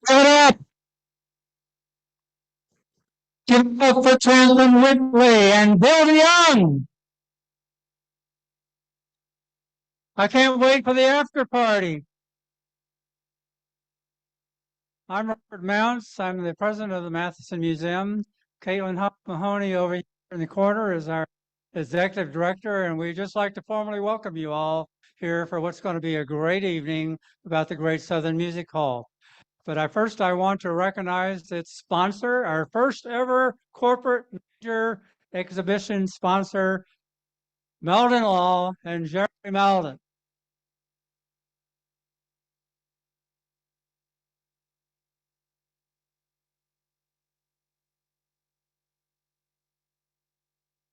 Give it up! Give it up for Chairman Whitley and Bill DeYoung. I can't wait for the after party. I'm Robert Mounts. I'm the president of the Matheson Museum. Caitlin Huff Mahoney over here in the corner is our executive director, and we'd just like to formally welcome you all here for what's going to be a great evening about the Great Southern Music Hall. But I want to recognize its sponsor, our first ever corporate major exhibition sponsor, Meldon Law and Jerry Meldon.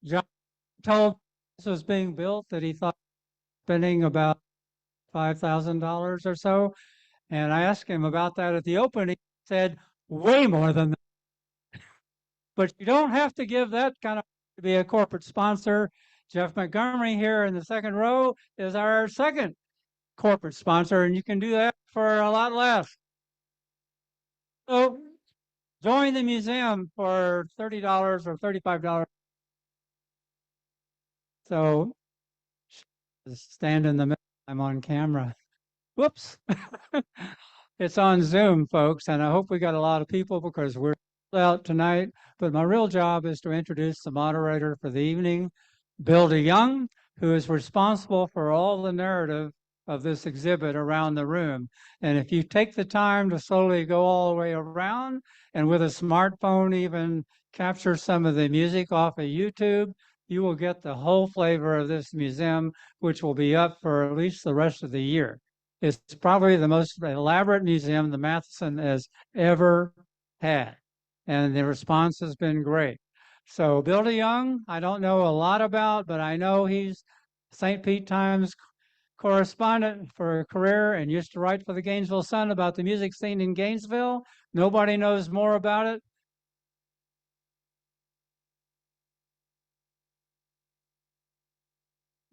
John told this was being built that he thought spending about $5,000 or so. And I asked him about that at the opening. He said, way more than that. But you don't have to give that kind of to be a corporate sponsor. Jeff Montgomery here in the second row is our second corporate sponsor, and you can do that for a lot less. So join the museum for $30 or $35. So stand in the middle. I'm on camera. Whoops. It's on Zoom, folks, and I hope we got a lot of people because we're out tonight. But my real job is to introduce the moderator for the evening, Bill DeYoung, who is responsible for all the narrative of this exhibit around the room. And if you take the time to slowly go all the way around and with a smartphone even capture some of the music off of YouTube, you will get the whole flavor of this museum, which will be up for at least the rest of the year. It's probably the most elaborate museum the Matheson has ever had, and the response has been great. So Bill DeYoung, I don't know a lot about, but I know he's St. Pete Times correspondent for a career and used to write for the Gainesville Sun about the music scene in Gainesville. Nobody knows more about it.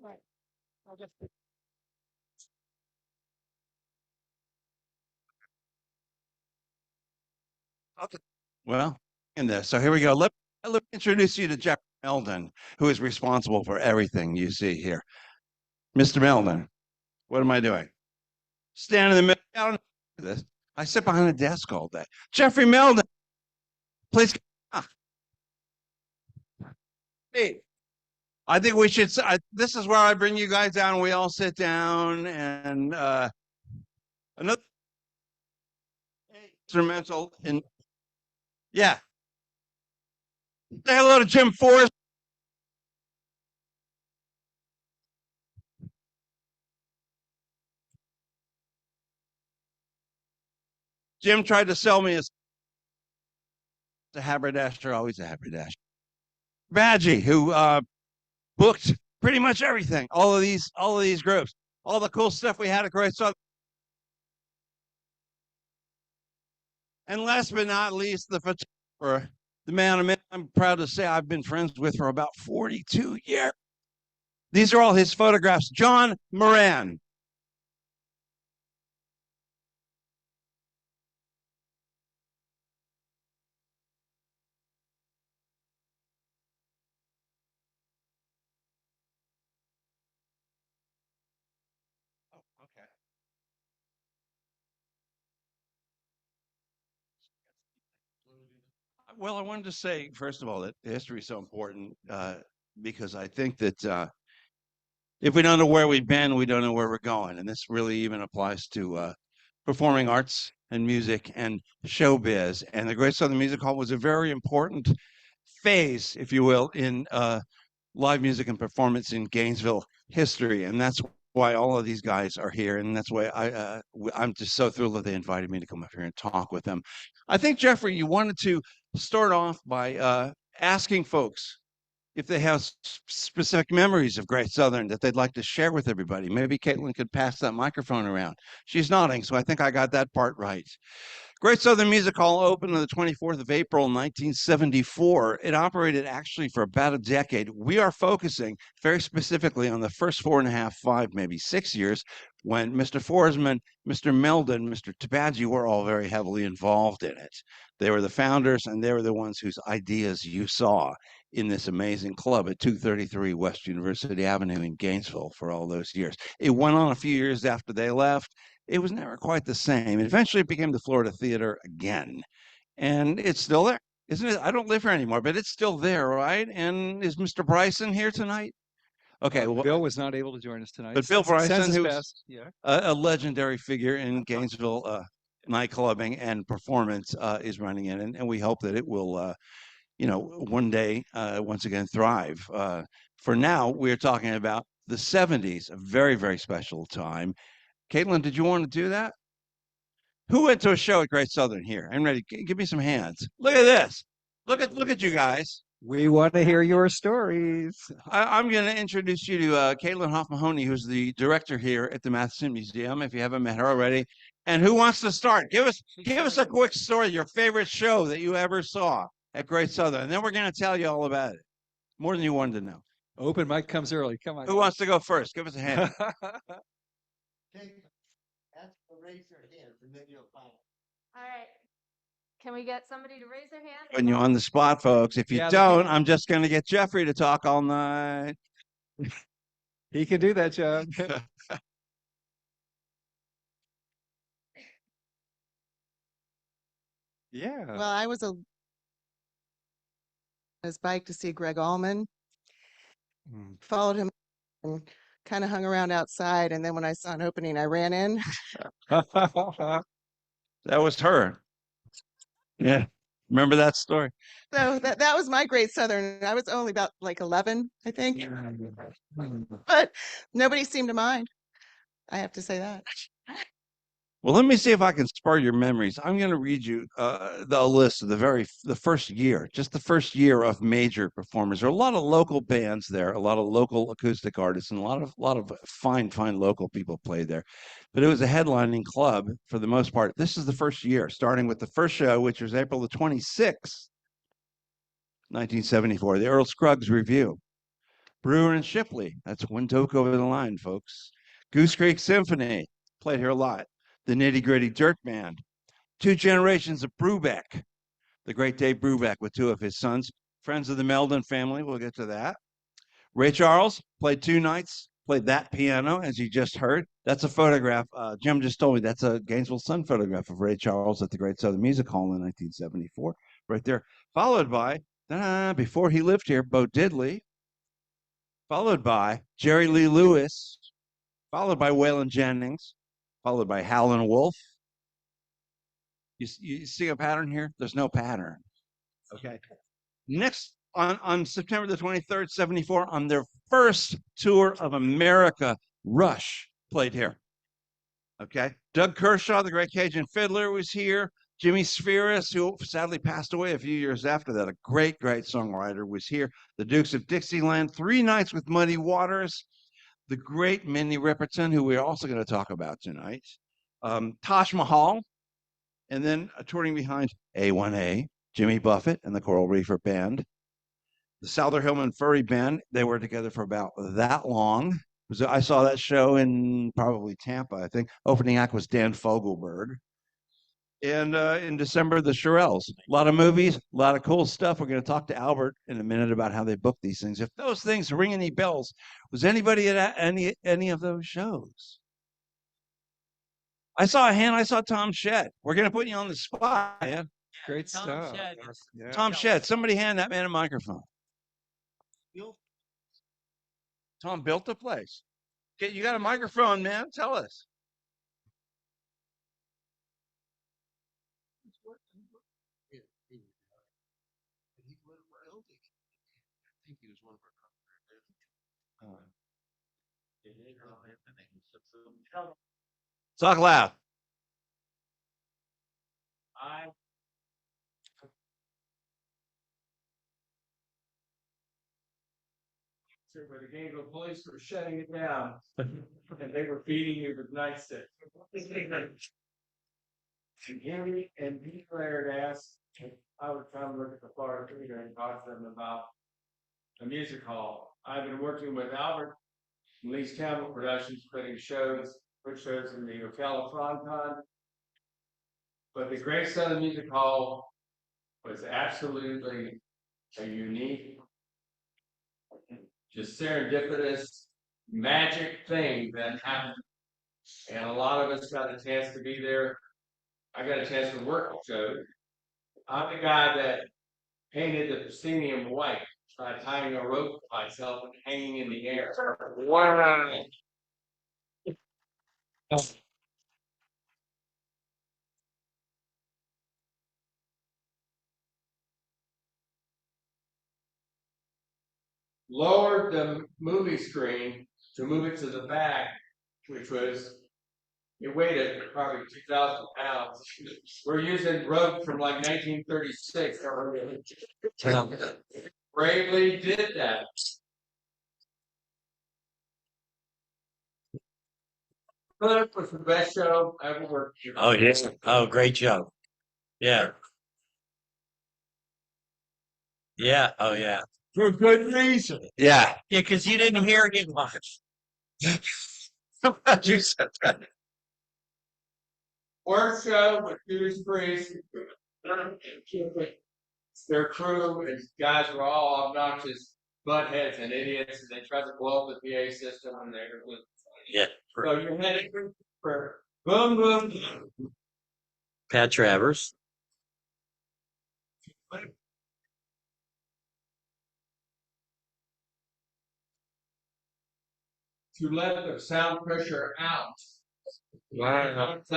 Right. I'll just... Okay. Well, so here we go. Let me introduce you to Jeff Meldon, who is responsible for everything you see here. Mr. Meldon, what am I doing? Stand in the middle. I don't know this. I sit behind a desk all day. Jeffrey Meldon, please. Hey, I think we should. This is where I bring you guys down. We all sit down, and another instrumental in. Yeah. Say hello to Jim Forsman. Jim tried to sell me as a haberdasher, always a haberdasher. Badgie, who booked pretty much everything, all of these groups, all the cool stuff we had at Great Southern. And last but not least, the photographer, the man I'm proud to say I've been friends with for about 42 years. These are all his photographs. John Moran. Oh, okay. Well, I wanted to say, first of all, that history is so important because I think that if we don't know where we've been, we don't know where we're going. And this really even applies to performing arts and music and showbiz. And the Great Southern Music Hall was a very important phase, if you will, in live music and performance in Gainesville history. And that's why all of these guys are here. And that's why I'm just so thrilled that they invited me to come up here and talk with them. I think, Jeffrey, you wanted to start off by asking folks if they have specific memories of Great Southern that they'd like to share with everybody. Maybe Caitlin could pass that microphone around. She's nodding, so I think I got that part right. Great Southern Music Hall opened on the 24th of April, 1974. It operated actually for about a decade. We are focusing very specifically on the first 4.5, 5, maybe 6 years when Mr. Forsman, Mr. Meldon, Mr. Teebagy were all very heavily involved in it. They were the founders, and they were the ones whose ideas you saw in this amazing club at 233 West University Avenue in Gainesville for all those years. It went on a few years after they left. It was never quite the same. Eventually, it became the Florida Theater again, and it's still there, isn't it? I don't live here anymore, but it's still there, right? And is Mr. Bryson here tonight? Okay, well, Bill was not able to join us tonight. but Bill Bryson, Sends his who's best. Yeah. a legendary figure in Gainesville nightclubbing and performance, is running it, and we hope that it will, one day once again thrive. For now, we're talking about the 70s, a very, very special time. Caitlin, did you want to do that? Who went to a show at Great Southern here? I'm ready. Give me some hands. Look at this. Look at you guys. We want to hear your stories. I'm going to introduce you to Caitlin Hoff-Mahoney, who's the director here at the Matheson Museum, if you haven't met her already. And who wants to start? Give us a quick story, your favorite show that you ever saw at Great Southern, and then we're going to tell you all about it. More than you wanted to know. Open mic comes early. Come on. Who wants to go first? Give us a hand. Raise their hand and then you'll find it. All right. Can we get somebody to raise their hand? Putting you on the spot, folks. If you Yeah, don't, I'm just going to get Jeffrey to talk all night. He can do that job. Yeah. Well, I was on his bike to see Greg Allman, followed him and kind of hung around outside. And then when I saw an opening, I ran in. That was her. Yeah. Remember that story? So that was my Great Southern. I was only about like 11, I think. But nobody seemed to mind. I have to say that. Well, let me see if I can spur your memories. I'm going to read you the list of the first year, just the first year of major performers. There are a lot of local bands there, a lot of local acoustic artists, and a lot of fine local people played there. But it was a headlining club for the most part. This is the first year, starting with the first show, which was April the 26th, 1974, the Earl Scruggs Review. Brewer and Shipley, that's one toke over the line, folks. Goose Creek Symphony, played here a lot. The Nitty Gritty Dirt Band, two generations of Brubeck, the great Dave Brubeck with two of his sons, friends of the Meldon family, we'll get to that. Ray Charles played 2 nights, played that piano, as you just heard. That's a photograph. Jim just told me that's a Gainesville Sun photograph of Ray Charles at the Great Southern Music Hall in 1974, right there. Followed by, before he lived here, Bo Diddley, followed by Jerry Lee Lewis, followed by Waylon Jennings, followed by Howlin' Wolf. You see a pattern here? There's no pattern. Okay. Next, on September the 23rd, 74, on their first tour of America, Rush played here. Okay. Doug Kershaw, the great Cajun fiddler, was here. Jimmy Spheris, who sadly passed away a few years after that, a great songwriter, was here. The Dukes of Dixieland, 3 nights with Muddy Waters. The great Minnie Riperton, who we're also going to talk about tonight, Taj Mahal, and then touring behind A1A, Jimmy Buffett and the Coral Reefer Band, the Souther Hillman Furry Band. They were together for about that long. I saw that show in probably Tampa, I think. Opening act was Dan Fogelberg. And in December, the Shirelles. A lot of movies, a lot of cool stuff. We're going to talk to Albert in a minute about how they book these things. If those things ring any bells, was anybody at any of those shows? I saw a hand. I saw Tom Shedd. We're going to put you on the spot, man. Great stuff. Yeah. Tom Shedd. Somebody hand that man a microphone. Tom built the place. Okay, you got a microphone, man. Tell us. Talk loud. But the Gainesville police were shutting it down, and they were feeding you with nightsticks. Jimmy and B. Claire had asked if I would come look at the Florida Theater and talk to them about a music hall. I've been working with Albert and Lee's Campbell Productions, put shows in the Ocala Fronton. But the Great Southern Music Hall was absolutely a unique, just serendipitous, magic thing that happened. And a lot of us got a chance to be there. I got a chance to work with shows. I'm the guy that painted the proscenium white by tying a rope to myself and hanging in the air. Wow. Lowered the movie screen to move it to the back, which was, it weighed probably 2,000 pounds. We're using rope from like 1936. Bravely did that. Philip was the best show I ever worked with. Oh, yeah. Oh, great show. Yeah. Yeah. Oh, yeah. For good reason. Yeah. Yeah, because you didn't hear it much. You said that. Worst show with Judas Priest. Their crew and guys were all obnoxious buttheads and idiots, and they tried to blow up the PA system, and they were. Yeah. So you're heading for boom, boom. Pat Travers. To let the sound pressure out. Wow. The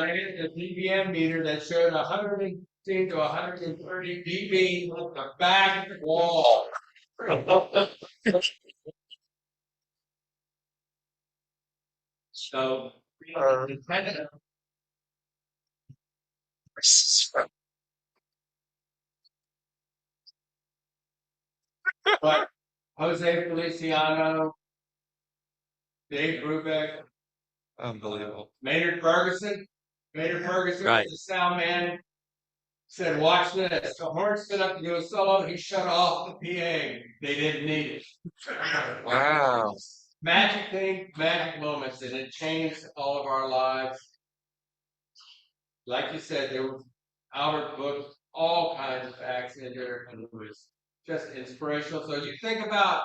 dBm meter that showed 110 to 130 dB on the back wall. So, but Jose Feliciano, Dave Brubeck, Unbelievable. Maynard Ferguson. Maynard Ferguson Right. was the sound man. Said, watch this. The horn stood up to do a solo. He shut off the PA. They didn't need it. Wow. Magic thing, magic moments, and it changed all of our lives. Like you said, there was Albert booked all kinds of acts in there, and it was just inspirational. So you think about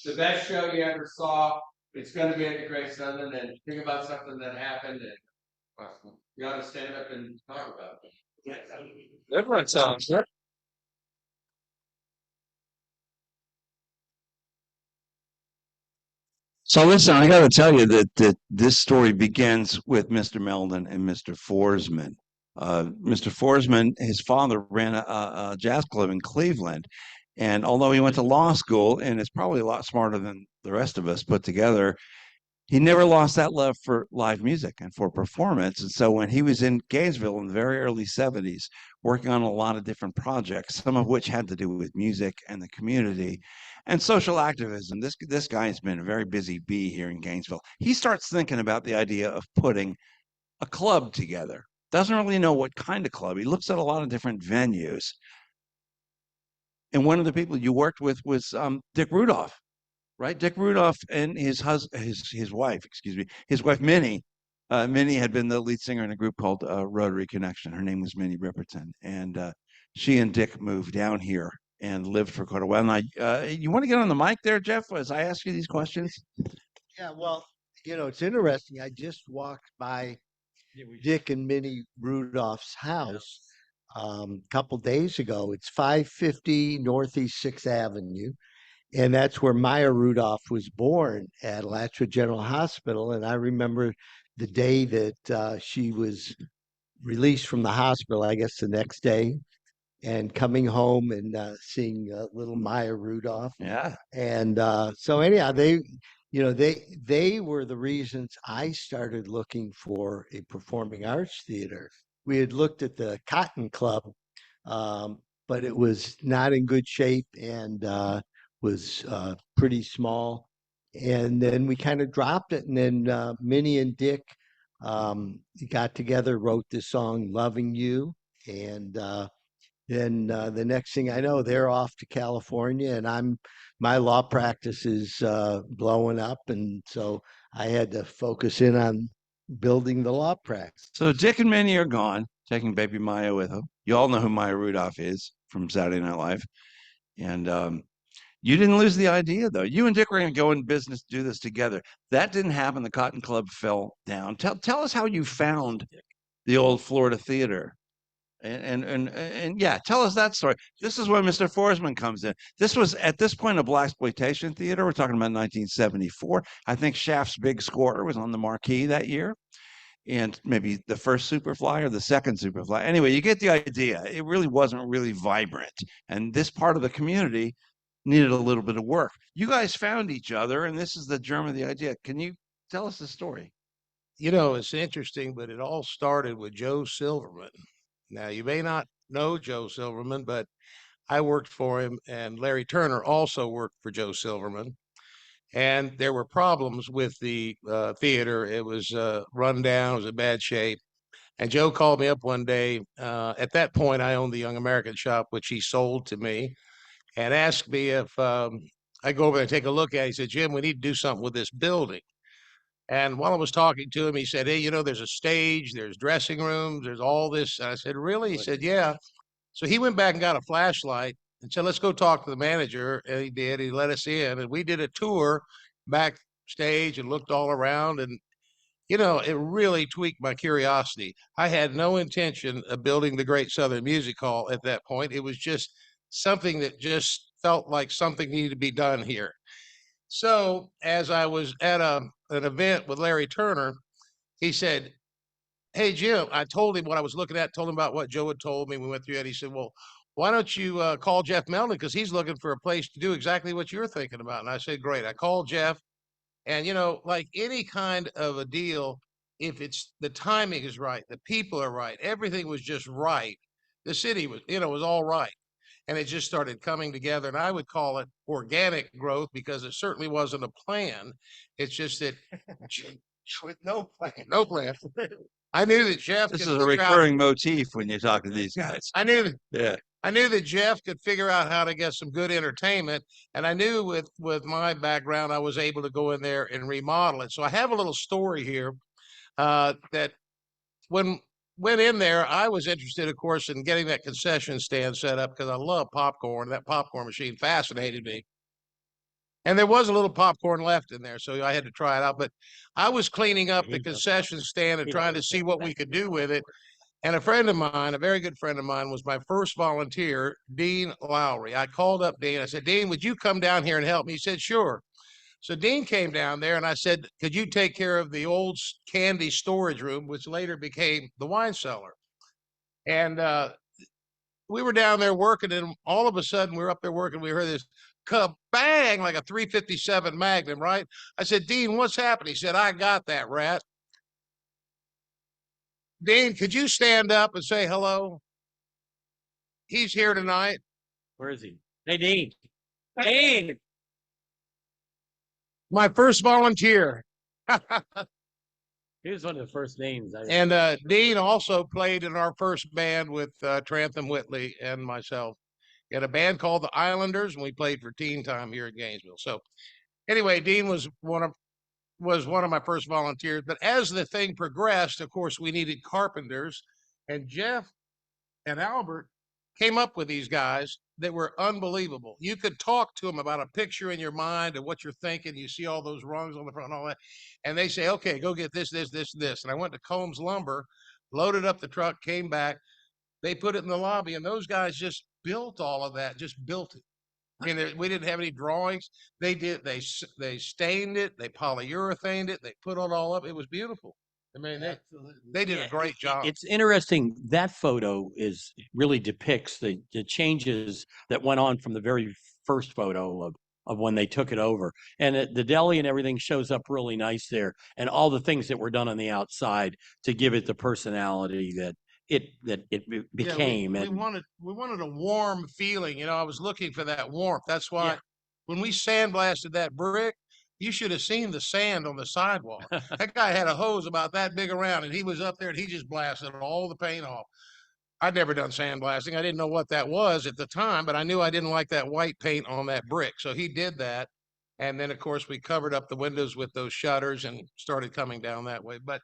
the best show you ever saw. It's going to be at the Great Southern, and think about something that happened, and well, you ought to stand up and talk about it. Everyone sounds good. So listen, I got to tell you that this story begins with Mr. Meldon and Mr. Forsman. Mr. Forsman, his father ran a jazz club in Cleveland, and although he went to law school and is probably a lot smarter than the rest of us put together, he never lost that love for live music and for performance. And so when he was in Gainesville in the very early 70s, working on a lot of different projects, some of which had to do with music and the community and social activism, this guy has been a very busy bee here in Gainesville. He starts thinking about the idea of putting a club together. Doesn't really know what kind of club. He looks at a lot of different venues. And one of the people you worked with was Dick Rudolph. Right, Dick Rudolph and his wife, his wife Minnie. Minnie had been the lead singer in a group called Rotary Connection. Her name was Minnie Ripperton, and she and Dick moved down here and lived for quite a while. Now, you want to get on the mic there, Jeff, as I ask you these questions? Yeah, well, it's interesting. I just walked by Dick and Minnie Rudolph's house a couple days ago. It's 550 Northeast 6th Avenue. And that's where Maya Rudolph was born, at Alachua General Hospital. And I remember the day that she was released from the hospital, I guess the next day, and coming home and seeing little Maya Rudolph. Yeah. And so anyhow, they were the reasons I started looking for a performing arts theater. We had looked at the Cotton Club, but it was not in good shape and was pretty small. And then we kind of dropped it. And then Minnie and Dick got together, wrote this song, Loving You. And then the next thing I know, they're off to California, and my law practice is blowing up. And so I had to focus in on building the law practice. So Dick and Minnie are gone, taking baby Maya with them. You all know who Maya Rudolph is from Saturday Night Live. And you didn't lose the idea, though. You and Dick were going to go in business, do this together. That didn't happen. The Cotton Club fell down. Tell us how you found the old Florida Theater. And yeah, tell us that story. This is where Mr. Forsman comes in. This was at this point a blaxploitation theater. We're talking about 1974. I think Shaft's Big Score was on the marquee that year, and maybe the first Superfly or the second Superfly. Anyway, you get the idea. It really wasn't really vibrant, and this part of the community needed a little bit of work. You guys found each other, and this is the germ of the idea. Can you tell us the story? You know, it's interesting, but it all started with Joe Silverman. Now, you may not know Joe Silverman, but I worked for him, and Larry Turner also worked for Joe Silverman. And there were problems with the theater. It was run down, it was in bad shape. And Joe called me up one day. At that point, I owned the Young American shop, which he sold to me, and asked me if I go over there and take a look at it. He said, Jim, we need to do something with this building. And while I was talking to him, he said, hey, you know, there's a stage, there's dressing rooms, there's all this. And I said, really? He said, yeah. So he went back and got a flashlight and said, let's go talk to the manager. And he did. He let us in. And we did a tour backstage and looked all around. And, you know, it really tweaked my curiosity. I had no intention of building the Great Southern Music Hall at that point. It was just something that just felt like something needed to be done here. So as I was at an event with Larry Turner, he said, hey, Jim, I told him what I was looking at, told him about what Joe had told me. We went through it. He said, well, why don't you call Jeff Meldon? Because he's looking for a place to do exactly what you're thinking about. And I said, great. I called Jeff. And, you know, like any kind of a deal, if it's the timing is right, the people are right, everything was just right. The city was, you know, was all right. And it just started coming together. And I would call it organic growth because it certainly wasn't a plan. It's just that with no plan, no plan. I knew that Jeff. This is a recurring motif when you talk to these guys. I knew that. Yeah. I knew that Jeff could figure out how to get some good entertainment, and I knew with my background, I was able to go in there and remodel it. So I have a little story here that when went in there, I was interested, of course, in getting that concession stand set up because I love popcorn. That popcorn machine fascinated me. And there was a little popcorn left in there, so I had to try it out. But I was cleaning up the concession stand and trying to see what we could do with it. And a friend of mine, a very good friend of mine, was my first volunteer, Dean Lowry. I called up Dean. I said, Dean, would you come down here and help me? He said, sure. So Dean came down there and I said, could you take care of the old candy storage room, which later became the wine cellar? And we were down there working, and all of a sudden we were up there working. We heard this kabang, like a 357 Magnum, right? I said, Dean, what's happening? He said, I got that, rat. Dean, could you stand up and say hello? He's here tonight. Where is he? Hey, Dean. Dean. My first volunteer. He was one of the first names. And Dean also played in our first band with Trantham Whitley and myself. We had a band called the Islanders, and we played for Teen Time here at Gainesville. So anyway, Dean was one of my first volunteers. But as the thing progressed, of course, we needed carpenters, and Jeff and Albert came up with these guys that were unbelievable. You could talk to them about a picture in your mind of what you're thinking. You see all those rungs on the front and all that. And they say, okay, go get this, this, this, this. And I went to Combs Lumber, loaded up the truck, came back. They put it in the lobby, and those guys just built all of that, just built it. I mean, we didn't have any drawings. They did. They stained it. They polyurethaned it. They put it all up. It was beautiful. I mean, they did a great job. It's interesting. That photo really depicts the changes that went on from the very first photo of when they took it over. And the deli and everything shows up really nice there. And all the things that were done on the outside to give it the personality that it became. We wanted a warm feeling. You know, I was looking for that warmth. That's why when we sandblasted that brick, You should have seen the sand on the sidewalk. That guy had a hose about that big around, and he was up there and he just blasted all the paint off. I'd never done sandblasting. I didn't know what that was at the time, but I knew I didn't like that white paint on that brick. So he did that. And then, of course, we covered up the windows with those shutters and started coming down that way. But,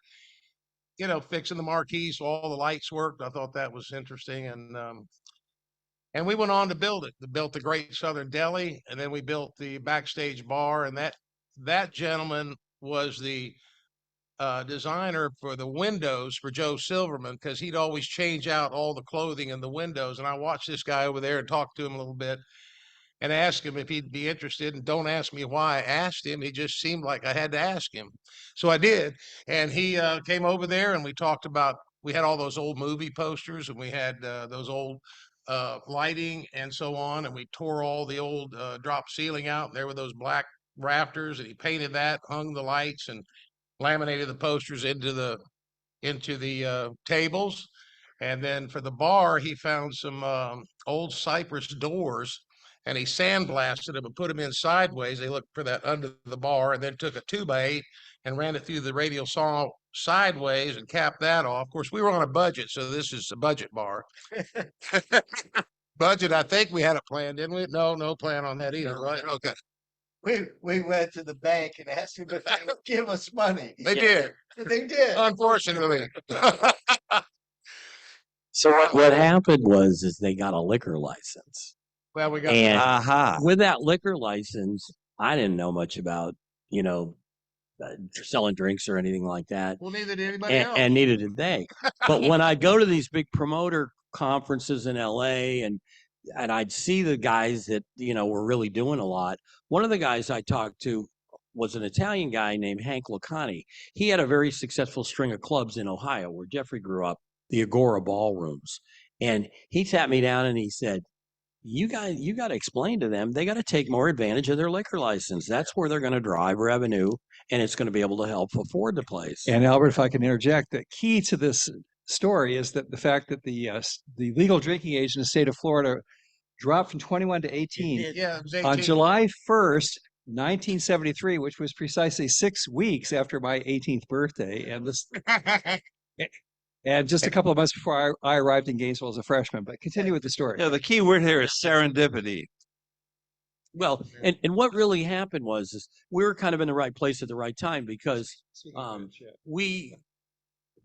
you know, fixing the marquees so all the lights worked. I thought that was interesting. And we went on to build it. We built the Great Southern Deli, and then we built the backstage bar. And that gentleman was the designer for the windows for Joe Silverman, because he'd always change out all the clothing in the windows. And I watched this guy over there and talked to him a little bit and asked him if he'd be interested. And don't ask me why I asked him. He just seemed like I had to ask him. So I did. And he came over there and we talked about, we had all those old movie posters and we had those old lighting and so on. And we tore all the old drop ceiling out. And there were those black rafters, and he painted that, hung the lights, and laminated the posters into the tables. And then for the bar, he found some old cypress doors, and he sandblasted them and put them in sideways. They looked for that under the bar, and then took a 2x8 and ran it through the radial saw sideways and capped that off. Of course, we were on a budget, so this is a budget bar. Budget, I think we had a plan, didn't we? No plan on that either, right? Okay. We went to the bank and asked them if they would give us money. They did. They did. Unfortunately. So what happened is they got a liquor license. Well, we got And Aha. with that liquor license, I didn't know much about, you know, selling drinks or anything like that. Well, neither did anybody else. And neither did they. But when I go to these big promoter conferences in LA and I'd see the guys that, you know, were really doing a lot. One of the guys I talked to was an Italian guy named Hank Lacani. He had a very successful string of clubs in Ohio where Jeffrey grew up, the Agora ballrooms. And he sat me down and he said, you got to explain to them, they got to take more advantage of their liquor license. That's where they're going to drive revenue, and it's going to be able to help afford the place. And Albert, if I can interject, the key to this story is that the fact that the legal drinking age in the state of Florida dropped from 21 to 18. Yeah, it was 18. On July 1st, 1973, which was precisely 6 weeks after my 18th birthday. And this, and just a couple of months before I arrived in Gainesville as a freshman. But continue with the story. Yeah, the key word here is serendipity. Well, and what really happened is we were kind of in the right place at the right time, because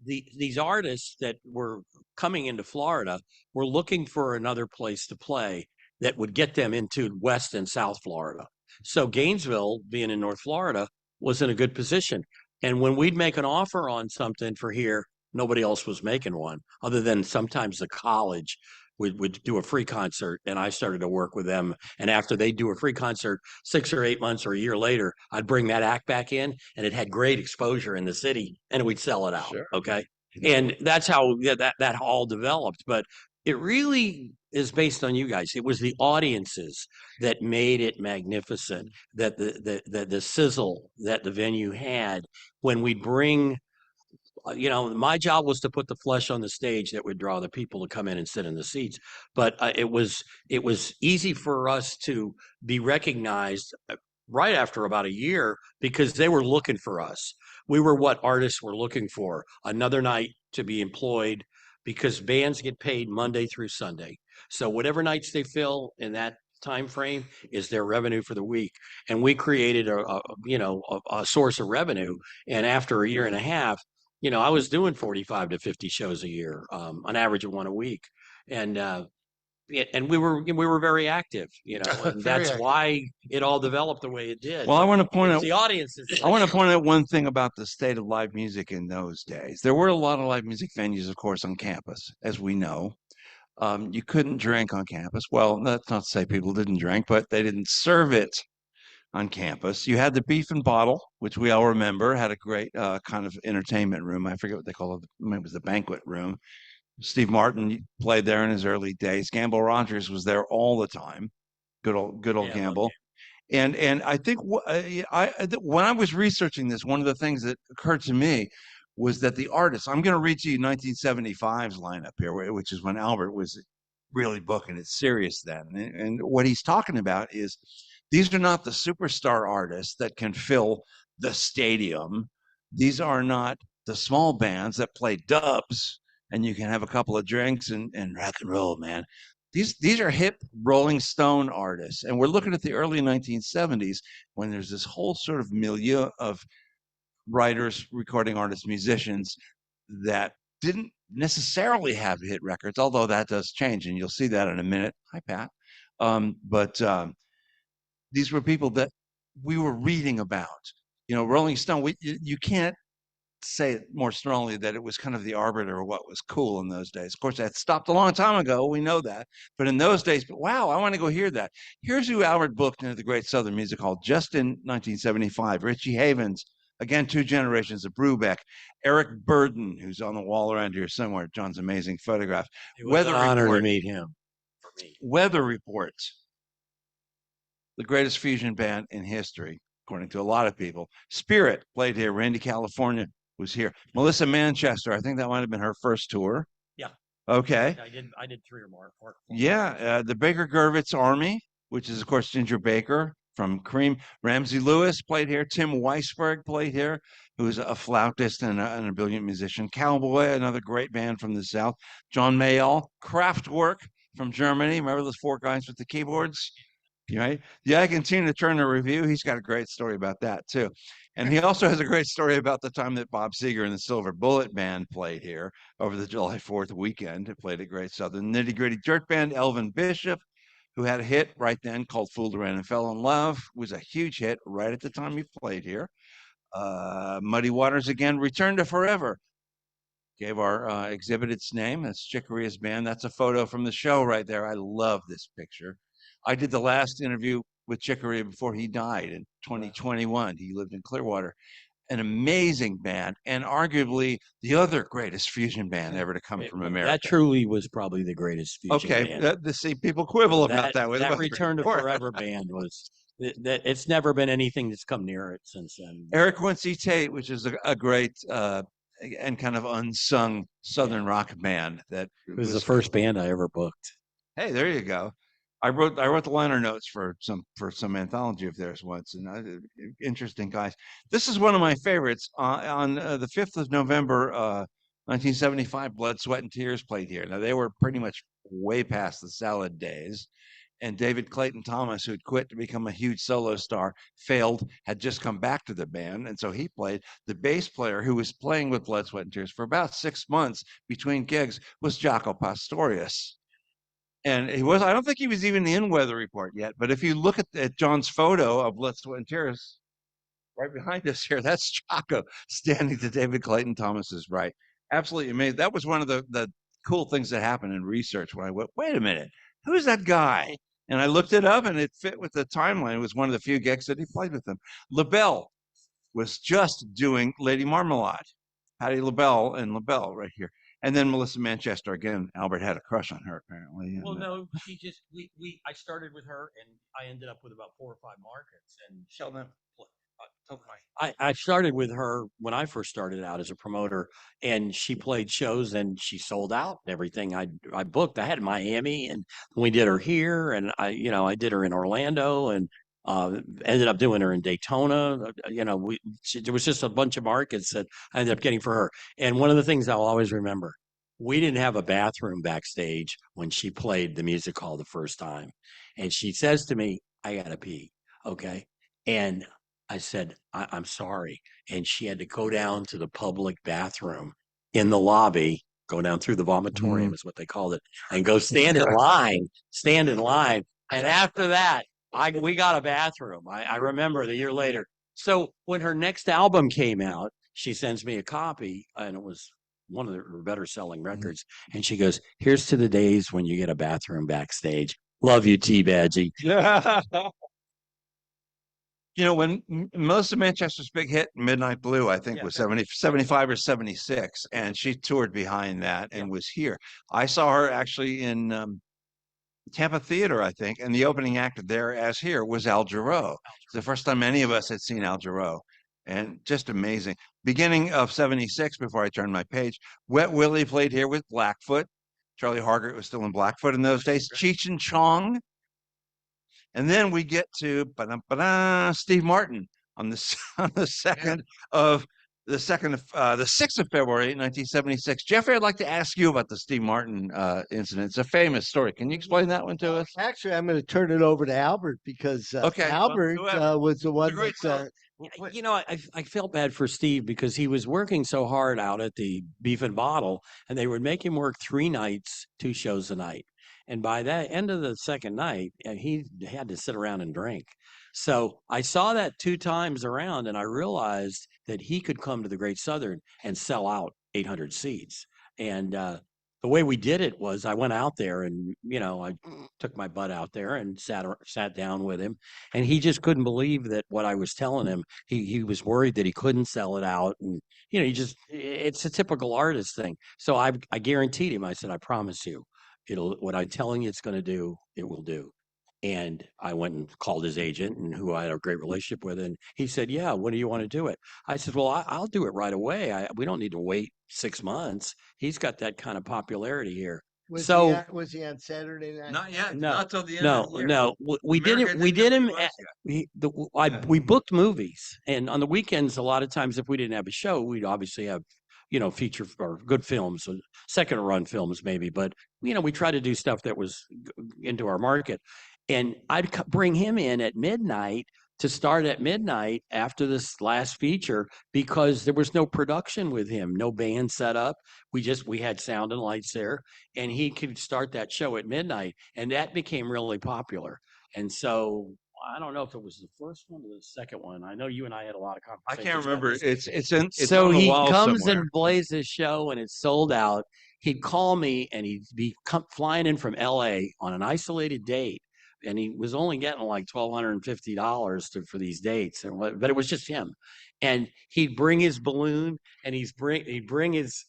these artists that were coming into Florida were looking for another place to play that would get them into West and South Florida. So Gainesville, being in North Florida, was in a good position. And when we'd make an offer on something for here, nobody else was making one, other than sometimes the college would do a free concert, and I started to work with them. And after they do a free concert, 6 or 8 months or a year later, I'd bring that act back in, and it had great exposure in the city, and we'd sell it out. Sure. Okay. And that's how that all developed. But it really is based on you guys. It was the audiences that made it magnificent, that the sizzle that the venue had when we bring. You know, my job was to put the flesh on the stage that would draw the people to come in and sit in the seats. But it was easy for us to be recognized right after about a year, because they were looking for us. We were what artists were looking for: another night to be employed, because bands get paid Monday through Sunday. So whatever nights they fill in that time frame is their revenue for the week. And we created a source of revenue. And after a year and a half, you know, I was doing 45 to 50 shows a year, on average of one a week. And we were very active, you know, and that's why it all developed the way it did. Well, I want to point out the audiences. I want to point out one thing about the state of live music in those days. There were a lot of live music venues, of course, on campus, as we know. You couldn't drink on campus. Well, that's not to say people didn't drink, but they didn't serve it on campus. You had the Beef and Bottle, which we all remember, had a great kind of entertainment room. I forget what they call it. It was the banquet room. Steve Martin played there in his early days. Gamble Rogers was there all the time. Good old Gamble. And I think when I was researching this, one of the things that occurred to me was that the artists, I'm going to read to you 1975's lineup here, which is when Albert was really booking it serious then. And what he's talking about is These are not the superstar artists that can fill the stadium. These are not the small bands that play dubs and you can have a couple of drinks and rock and roll, man. These are hip Rolling Stone artists. And we're looking at the early 1970s when there's this whole sort of milieu of writers, recording artists, musicians that didn't necessarily have hit records, although that does change. And you'll see that in a minute. Hi, Pat. But these were people that we were reading about. You know, Rolling Stone, you can't say it more strongly that it was kind of the arbiter of what was cool in those days. Of course, that stopped a long time ago. We know that. But in those days, wow, I want to go hear that. Here's who Albert booked into the Great Southern Music Hall just in 1975. Richie Havens, again, 2 generations of Brubeck. Eric Burden, who's on the wall around here somewhere. John's amazing photograph. It was an honor to meet him. For me. Weather Reports, the greatest fusion band in history, according to a lot of people. Spirit played here. Randy California was here. Melissa Manchester, I think that might have been her first tour. Yeah. Okay. I did 3 or more. 4 Yeah. The Baker Gurvitz Army, which is, of course, Ginger Baker from Cream. Ramsey Lewis played here. Tim Weisberg played here, who was a flautist and a brilliant musician. Cowboy, another great band from the South. John Mayall. Kraftwerk from Germany. Remember those 4 guys with the keyboards? Right? Yeah, I continue to turn a review. He's got a great story about that too. And he also has a great story about the time that Bob Seger and the Silver Bullet Band played here over the July 4th weekend. It played at Great Southern. Nitty Gritty Dirt Band, Elvin Bishop, who had a hit right then called Fooled Around and Fell in Love, was a huge hit right at the time he played here. Muddy Waters again, Return to Forever. Gave our exhibit its name. That's Chick Corea's band. That's a photo from the show right there. I love this picture. I did the last interview with Chick Corea before he died in 2021. He lived in Clearwater. An amazing band, and arguably the other greatest fusion band ever to come from America. That truly was probably the greatest fusion band. Okay, see, people quibble about that. That Return to Forever band was, that it's never been anything that's come near it since then. Eric Quincy Tate, which is a great and kind of unsung Southern rock band. That it was the first band I ever booked. Hey, there you go. I wrote the liner notes for some anthology of theirs once, and interesting guys. This is one of my favorites. On the 5th of November, 1975, Blood, Sweat, and Tears played here. Now they were pretty much way past the salad days, and David Clayton Thomas, who had quit to become a huge solo star, failed, had just come back to the band, and so he played. The bass player, who was playing with Blood, Sweat, and Tears for about 6 months between gigs, was Jaco Pastorius. And he was, I don't think he was even in Weather Report yet, but if you look at John's photo of Blood, Sweat, and Tears right behind us here, that's Jaco standing to David Clayton Thomas's right. Absolutely amazing. That was one of the cool things that happened in research when I went, wait a minute, who's that guy? And I looked it up and it fit with the timeline. It was one of the few gigs that he played with them. LaBelle was just doing Lady Marmalade. Patti LaBelle and LaBelle right here. And then Melissa Manchester, again, Albert had a crush on her apparently. Well, no, she just, I started with her and I ended up with about 4 or 5 markets. And Sheldon, I started with her when I first started out as a promoter, and she played shows and she sold out everything I booked. I had Miami and we did her here, and I did her in Orlando, and ended up doing her in Daytona. There was just a bunch of markets that I ended up getting for her. And one of the things I'll always remember, we didn't have a bathroom backstage when she played the music hall the first time. And she says to me, I gotta pee. Okay. And I said, I'm sorry. And she had to go down to the public bathroom in the lobby, go down through the vomitorium is what they called it, and go stand in line. And after that, we got a bathroom. I remember the year later. So when her next album came out, she sends me a copy, and it was one of her better selling records. And she goes, here's to the days when you get a bathroom backstage. Love you, Teebagy. You know, when Melissa Manchester's big hit, Midnight Blue, I think was 75 or 76, and she toured behind that and was here. I saw her actually in Tampa Theater, I think, and the opening act there, as here, was Al Jarreau. It's the first time any of us had seen Al Jarreau, and just amazing. Beginning of 76, before I turned my page, Wet Willie played here with Blackfoot. Charlie Hargett was still in Blackfoot in those days. Cheech and Chong And then we get to Steve Martin on the on the 2nd of the 6th of February, 1976. Jeffrey, I'd like to ask you about the Steve Martin incident. It's a famous story. Can you explain that one to us? Actually, I'm going to turn it over to Albert because Okay, well, Albert whoever. was the one great that You know, I felt bad for Steve because he was working so hard out at the Beef and Bottle, and they would make him work 3 nights, 2 shows a night. And by the end of the second night, he had to sit around and drink. So I saw that 2 times around, and I realized that he could come to the Great Southern and sell out 800 seats. And the way we did it was I went out there and, I took my butt out there and sat down with him. And he just couldn't believe that what I was telling him. He was worried that he couldn't sell it out. And, it's a typical artist thing. So I guaranteed him, I said, I promise you, what I'm telling you it's going to do, it will do. And I went and called his agent, and who I had a great relationship with. And he said, yeah, when do you want to do it? I said, well, I'll do it right away. We don't need to wait 6 months. He's got that kind of popularity here. was he on Saturday night? Not yet. No, Not till the end of the year. No. We did America it. We didn't did know him. he was yet. We booked movies, and on the weekends, a lot of times, if we didn't have a show, we'd obviously have, feature or good films, or second run films maybe. But we try to do stuff that was into our market, and I'd bring him in at midnight to start at midnight after this last feature because there was no production with him, no band set up. We had sound and lights there, and he could start that show at midnight, and that became really popular. And so I don't know if it was the first one or the second one. I know you and I had a lot of I conversations. can't about remember. this. It's So on the he wall comes somewhere. and plays his show, and it's sold out. He'd call me, and he'd be flying in from LA on an isolated date. And he was only getting like $1,250 for these dates, but it was just him. And he'd bring his balloon, and he'd bring his,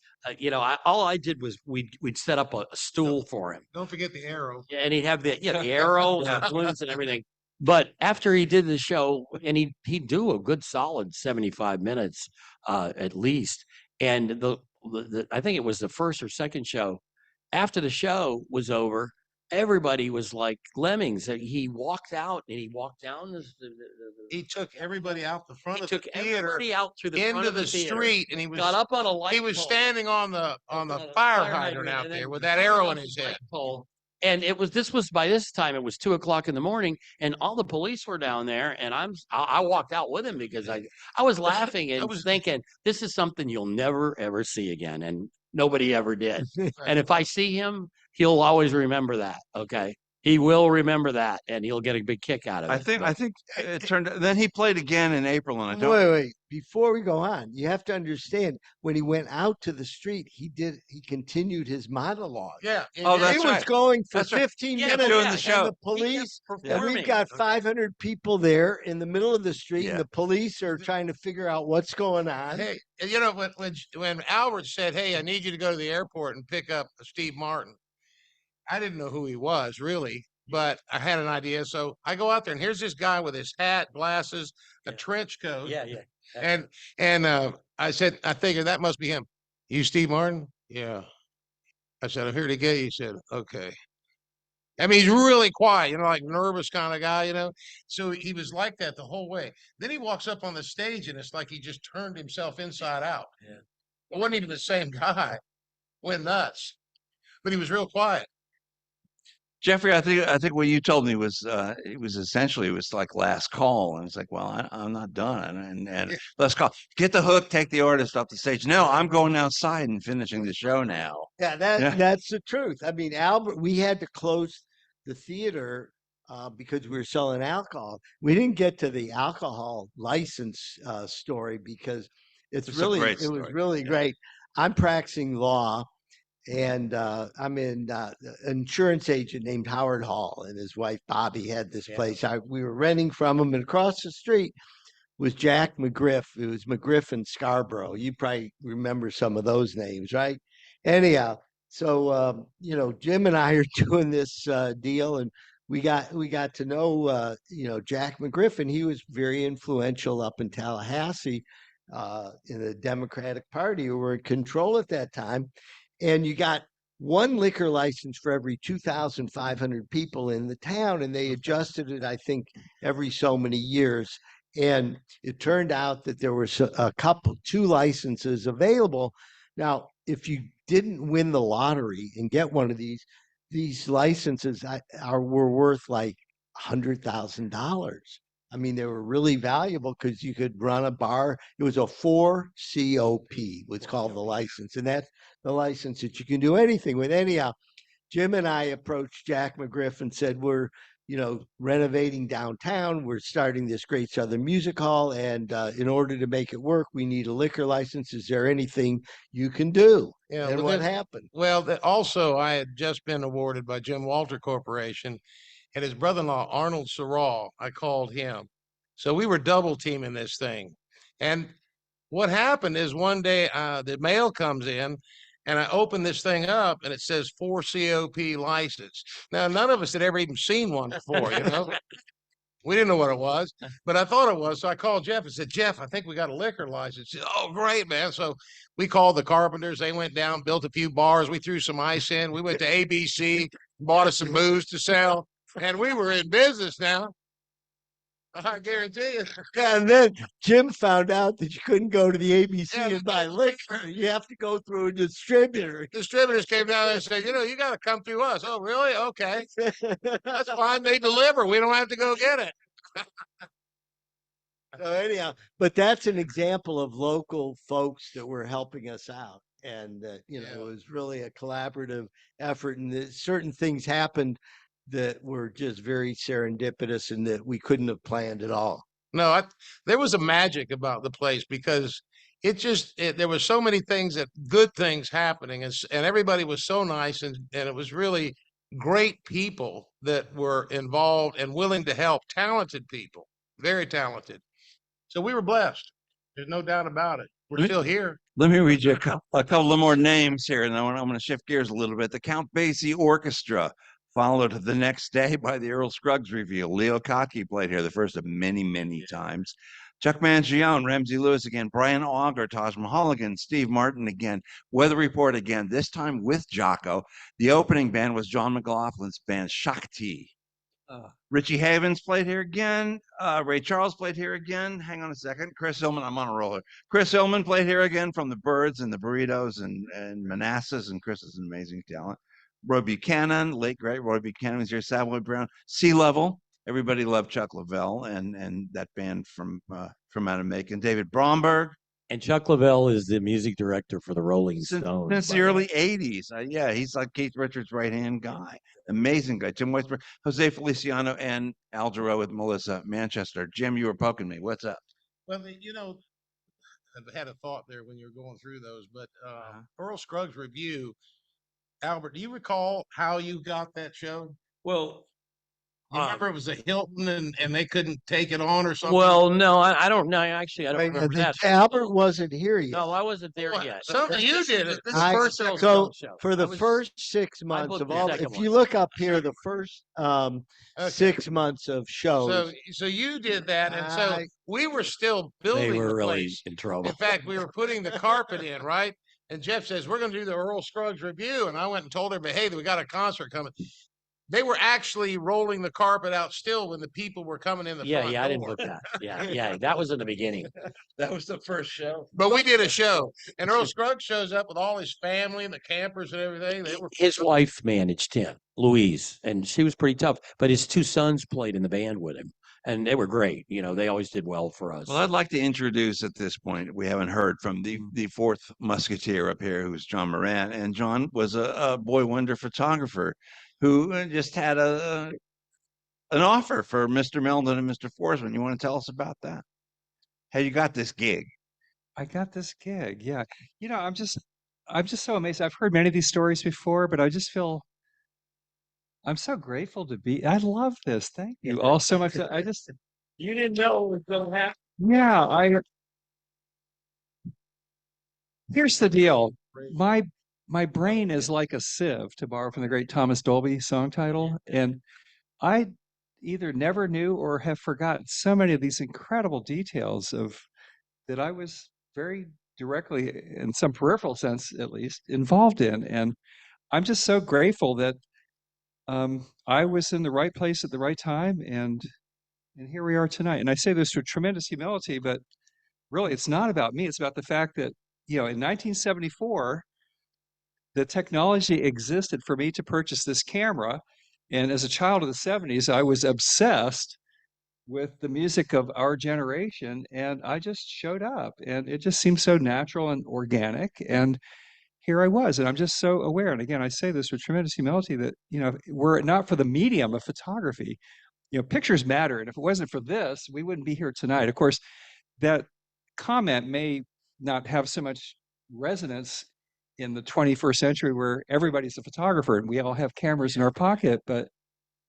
all I did was we'd set up a stool for him, Don't forget the arrow. and he'd have the arrow, and the balloons, and everything. But after he did the show, and he'd do a good solid 75 minutes at least. And I think it was the first or second show. After the show was over, everybody was like lemmings. He walked out and he walked down He took everybody out the front he of the took theater everybody out through the front into of the the theater, street, and he got up on a light he was pole, standing on the fire hydrant out and there then with that jumped arrow off in the his light head. pole. And by this time it was 2:00 in the morning, and all the police were down there, and I walked out with him because I was laughing and thinking, this is something you'll never ever see again, and nobody ever did. And if I see him, he'll always remember that. Okay, he will remember that, and he'll get a big kick out of it. I think it turned. Then he played again in April, and I don't. Wait. Before we go on, you have to understand when he went out to the street, he continued his monologue. Yeah. And Oh, he that's was right. going for That's right. 15 Yeah, minutes. doing the show. And the police, and we've performing. got 500 people there in the middle of the street, and Yeah. the police are trying to figure out what's going on. Hey, when Albert said, "Hey, I need you to go to the airport and pick up Steve Martin," I didn't know who he was really, but I had an idea. So I go out there, and here's this guy with his hat, glasses, a trench coat. Yeah. And I said, I figured that must be him. You Steve Martin? Yeah. I said, I'm here to get you. He said, okay. I mean, he's really quiet, like nervous kind of guy, So he was like that the whole way. Then he walks up on the stage, and it's like he just turned himself inside out. Yeah. It wasn't even the same guy. Went nuts. But he was real quiet. Jeffrey, I think what you told me was it was like last call, and it's like, well, I'm not done, and last call, get the hook, take the artist off the stage. No, I'm going outside and finishing the show now. Yeah, that's the truth. I mean, Albert, we had to close the theater because we were selling alcohol. We didn't get to the alcohol license story because it was really great. I'm practicing law. And I'm an insurance agent named Howard Hall, and his wife Bobby had this place. We were renting from him, and across the street was Jack McGriff. It was McGriff and Scarborough. You probably remember some of those names, right? Anyhow, so Jim and I are doing this deal, and we got to know Jack McGriff, and he was very influential up in Tallahassee in the Democratic Party, who were in control at that time. And you got one liquor license for every 2,500 people in the town, and they adjusted it, I think, every so many years. And it turned out that there were two licenses available. Now, if you didn't win the lottery and get one of these licenses were worth like $100,000. I mean, they were really valuable because you could run a bar. It was a 4COP, was called the license. And that's the license that you can do anything with. Anyhow, Jim and I approached Jack McGriff and said, we're, renovating downtown. We're starting this Great Southern Music Hall. And in order to make it work, we need a liquor license. Is there anything you can do? Yeah, And well, what happened? Well, also, I had just been awarded by Jim Walter Corporation, and his brother-in-law, Arnold Sorrell, I called him. So we were double teaming this thing. And what happened is one day the mail comes in, and I open this thing up, and it says 4COP license. Now, none of us had ever even seen one before, We didn't know what it was, but I thought it was. So I called Jeff and said, Jeff, I think we got a liquor license. He said, oh, great, man. So we called the carpenters. They went down, built a few bars. We threw some ice in. We went to ABC, bought us some booze to sell, and we were in business now. I guarantee you. And then Jim found out that you couldn't go to the ABC and buy liquor. You have to go through a distributor. Distributors came down there and said, you got to come through us. Oh, really? Okay. That's fine. They deliver. We don't have to go get it. So anyhow, but that's an example of local folks that were helping us out. And, it was really a collaborative effort. And certain things happened that were just very serendipitous and that we couldn't have planned at all. No, there was a magic about the place because there were so many things good things happening, and everybody was so nice, and it was really great people that were involved and willing to help, talented people, very talented. So we were blessed. There's no doubt about it. We're still here. Let me read you a couple of more names here, and I'm going to shift gears a little bit. The Count Basie Orchestra, followed the next day by the Earl Scruggs Review. Leo Kottke played here, the first of many, many times. Chuck Mangione, Ramsey Lewis again, Brian Auger, Taj Mahal again, Steve Martin again, Weather Report again, this time with Jocko. The opening band was John McLaughlin's band, Shakti. Richie Havens played here again. Ray Charles played here again. Hang on a second. Chris Hillman, I'm on a roller. Chris Hillman played here again from the Byrds and the Burritos and Manassas, and Chris is an amazing talent. Roy Buchanan, late great Roy Buchanan was here. Savoy Brown, Sea Level. Everybody loved Chuck Lavelle and that band from out of Macon. David Bromberg. And Chuck Lavelle is the music director for the Rolling Stones. Since the early 80s. Yeah, he's like Keith Richards' right-hand guy. Amazing guy. Tim Weisberg, Jose Feliciano, and Al Jarreau with Melissa Manchester. Jim, you were poking me. What's up? Well, I had a thought there when you were going through those, but Earl Scruggs Review, Albert, do you recall how you got that show? Well, you remember it was a Hilton and they couldn't take it on or something? well, no, I don't know. Actually, I don't remember that. Albert wasn't here yet. No, I wasn't there yet. Something you did it. This is I- first Earl so Scruggs show. for the I was- first 6 months booked of the all, second if one. you look up here, the first Okay. 6 months of shows. So you did that, and so I- we were still They building were the really place. in trouble. In fact, we were putting the carpet in, right? And Jeff says, we're going to do the Earl Scruggs Review. And I went and told everybody, hey, we got a concert coming. They were actually rolling the carpet out still when the people were coming in the front I door. didn't book that. Yeah, that was in the beginning. That was the first show. But we did a show. And Earl Scruggs shows up with all his family and the campers and everything. They were His wife managed him, Louise, and she was pretty tough. But his two sons played in the band with him, and they were great. They always did well for us. Well, I'd like to introduce at this point, we haven't heard from the fourth musketeer up here, who's John Moran. And John was a boy wonder photographer who just had an offer for Mr. Meldon and Mr. Forsman. You want to tell us about that? How you got this gig? I got this gig. Yeah. I'm just so amazed. I've heard many of these stories before, but I just feel I'm so grateful to be. I love this. Thank you all so much. You didn't know it was going to happen. Yeah, here's the deal. My brain is like a sieve, to borrow from the great Thomas Dolby song title. And I either never knew or have forgotten so many of these incredible details that I was very directly, in some peripheral sense at least, involved in. And I'm just so grateful that I was in the right place at the right time, and here we are tonight. And I say this with tremendous humility, but really, it's not about me. It's about the fact that, in 1974, the technology existed for me to purchase this camera. And as a child of the 70s, I was obsessed with the music of our generation, and I just showed up, and it just seemed so natural and organic. And here I was, and I'm just so aware. And again, I say this with tremendous humility that, were it not for the medium of photography, pictures matter. And if it wasn't for this, we wouldn't be here tonight. Of course, that comment may not have so much resonance in the 21st century where everybody's a photographer and we all have cameras in our pocket. But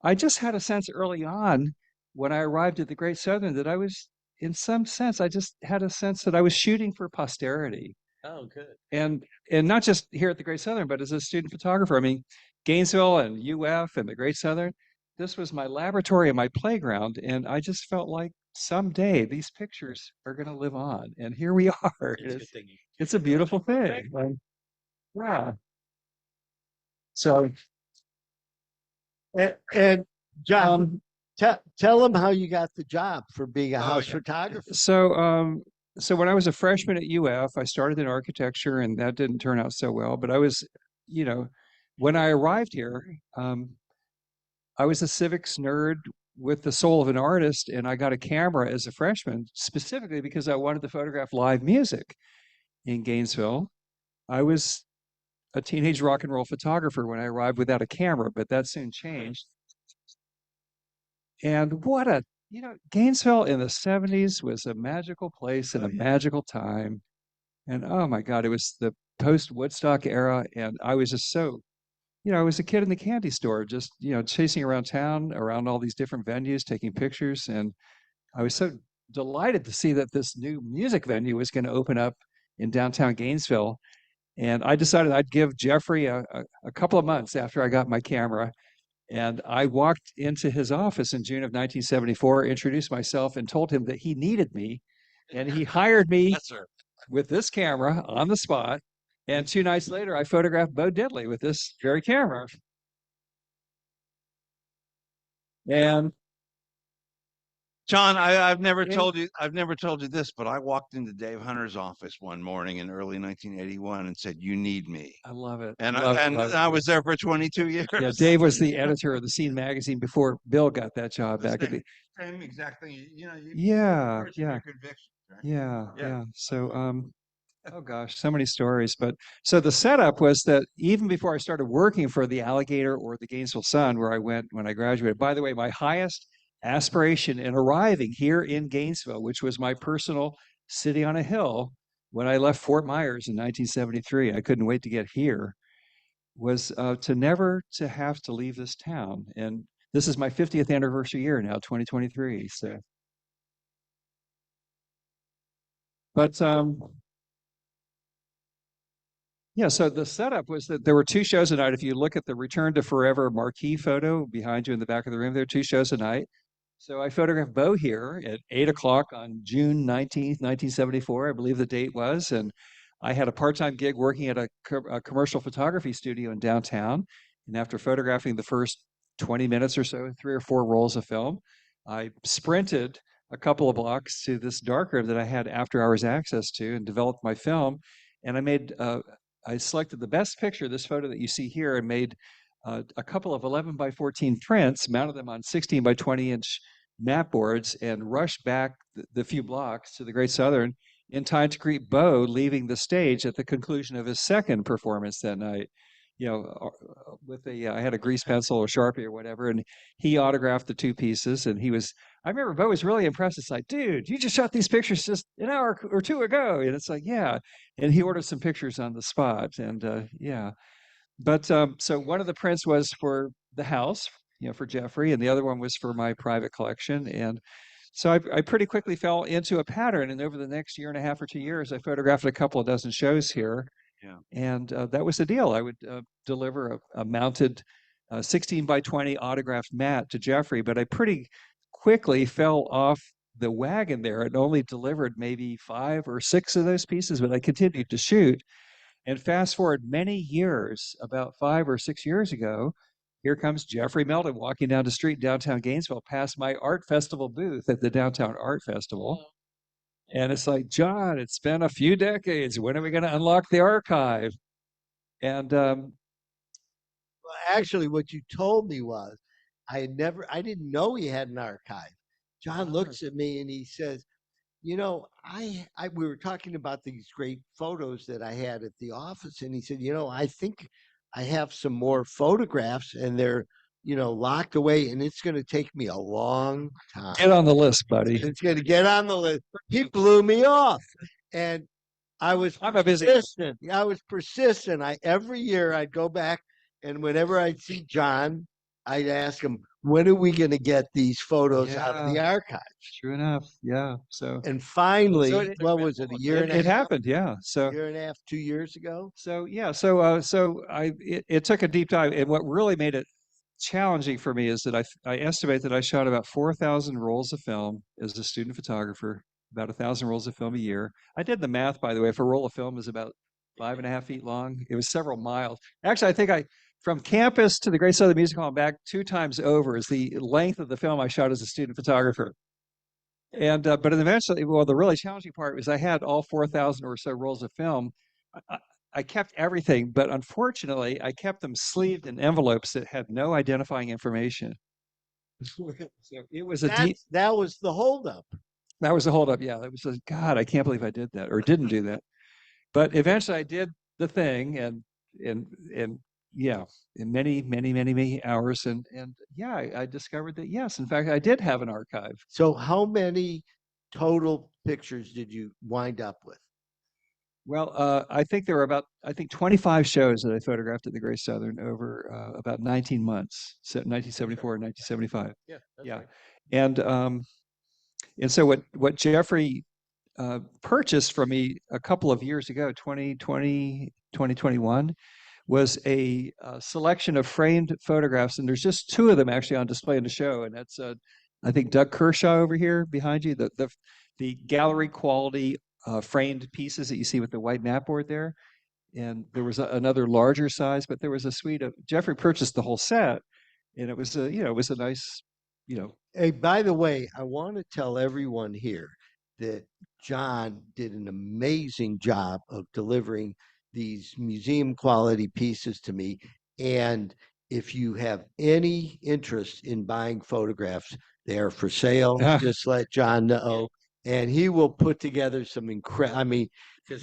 I just had a sense early on when I arrived at the Great Southern that I was, in some sense, I just had a sense that I was shooting for posterity. Oh, good. And not just here at the Great Southern, but as a student photographer. I mean, Gainesville and UF and the Great Southern, this was my laboratory and my playground. And I just felt like someday these pictures are going to live on. And here we are. It's a beautiful thing. Like, yeah. So, And John, tell them how you got the job for being a house photographer. So when I was a freshman at UF, I started in architecture, and that didn't turn out so well. But I was, when I arrived here, I was a civics nerd with the soul of an artist, and I got a camera as a freshman specifically because I wanted to photograph live music in Gainesville. I was a teenage rock and roll photographer when I arrived without a camera, but that soon changed. And Gainesville in the 70s was a magical place and a magical time. And oh my God, it was the post-Woodstock era. And I was just so, I was a kid in the candy store, just, chasing around town, around all these different venues, taking pictures. And I was so delighted to see that this new music venue was going to open up in downtown Gainesville. And I decided I'd give Jeffrey a couple of months after I got my camera. And I walked into his office in June of 1974, introduced myself, and told him that he needed me. And he hired me with this camera on the spot. And 2 nights later, I photographed Bo Diddley with this very camera. And John, I've never told you this, but I walked into Dave Hunter's office one morning in early 1981 and said, "You need me." I love it. And I was there for 22 years. Yeah, Dave was the editor of the Scene magazine before Bill got that job back at the same exact thing. Yeah. Convictions, right? Yeah. So, oh gosh, so many stories. But so the setup was that even before I started working for the Alligator or the Gainesville Sun, where I went when I graduated, by the way, my highest aspiration in arriving here in Gainesville, which was my personal city on a hill when I left Fort Myers in 1973, I couldn't wait to get here, was to never to have to leave this town. And this is my 50th anniversary year now, 2023. So, but yeah, so the setup was that there were 2 shows a night. If you look at the Return to Forever marquee photo behind you in the back of the room, there are 2 shows a night. So I photographed Bo here at 8 o'clock on June 19th, 1974, I believe the date was. And I had a part-time gig working at a commercial photography studio in downtown. And after photographing the first 20 minutes or so, 3 or 4 rolls of film, I sprinted a couple of blocks to this darkroom that I had after-hours access to and developed my film. And I selected the best picture, this photo that you see here, and made a couple of 11 by 14 prints, mounted them on 16 by 20-inch map boards, and rushed back the few blocks to the Great Southern in time to greet Bo leaving the stage at the conclusion of his second performance that night. I had a grease pencil or Sharpie or whatever, and he autographed the 2 pieces. And I remember Bo was really impressed. It's like, dude, you just shot these pictures just an hour or 2 ago. And it's like, yeah. And he ordered some pictures on the spot. And yeah. But so one of the prints was for the house, for Jeffrey, and the other one was for my private collection. And so I pretty quickly fell into a pattern. And over the next year and a half or 2 years, I photographed a couple of dozen shows here. Yeah. And that was the deal. I would deliver a mounted 16 by 20 autographed mat to Jeffrey, but I pretty quickly fell off the wagon there and only delivered maybe 5 or 6 of those pieces, but I continued to shoot. And fast forward many years, about 5 or 6 years ago, here comes Jeffrey Meldon walking down the street in downtown Gainesville past my art festival booth at the Downtown Art Festival. And it's like, John, it's been a few decades. When are we going to unlock the archive? And Well, actually, what you told me was I didn't know he had an archive. John looks at me and he says, you know, we were talking about these great photos that I had at the office, and he said, you know, I think I have some more photographs, and they're, you know, locked away, and it's going to take me a long time. get on the list, buddy. It's going to get on the list. He blew me off, and I'm a busy. Persistent. I was persistent. Every year I'd go back, and whenever I'd see John, I'd ask him, when are we going to get these photos out of the archives? True enough. Yeah. So, and finally, So it- what was it? A year and a it half? happened. Yeah. So, Year and a half, 2 years ago. So yeah, it took a deep dive, and what really made it challenging for me is that I estimate that I shot about 4,000 rolls of film as a student photographer, about 1,000 rolls of film a year. I did the math, by the way. If a roll of film is about 5.5 feet long, it was several miles. Actually, I think from campus to the Great Southern Music Hall and back 2 times over is the length of the film I shot as a student photographer. And but eventually, well, the really challenging part was I had all 4,000 or so rolls of film. I kept everything, but unfortunately, I kept them sleeved in envelopes that had no identifying information. So it was that was the holdup. That was the holdup. Yeah, it was God. I can't believe I did that or didn't do that. But eventually, I did the thing, and yeah, in many hours, and yeah, I discovered that yes, in fact, I did have an archive. So, how many total pictures did you wind up with? Well, I think there were about 25 shows that I photographed at the Great Southern over about 19 months, 1974 and 1975. Yeah, yeah, right. And so what Jeffrey purchased from me a couple of years ago, 2020, 2021, was a selection of framed photographs, and there's just 2 of them actually on display in the show, and that's I think Doug Kershaw over here behind you, the gallery quality framed pieces that you see with the white mat board there, and there was another larger size, but there was a suite of. Jeffrey purchased the whole set, and it was it was a nice, Hey, by the way, I want to tell everyone here that John did an amazing job of delivering these museum quality pieces to me. And if you have any interest in buying photographs, they are for sale. Just let John know. And he will put together some the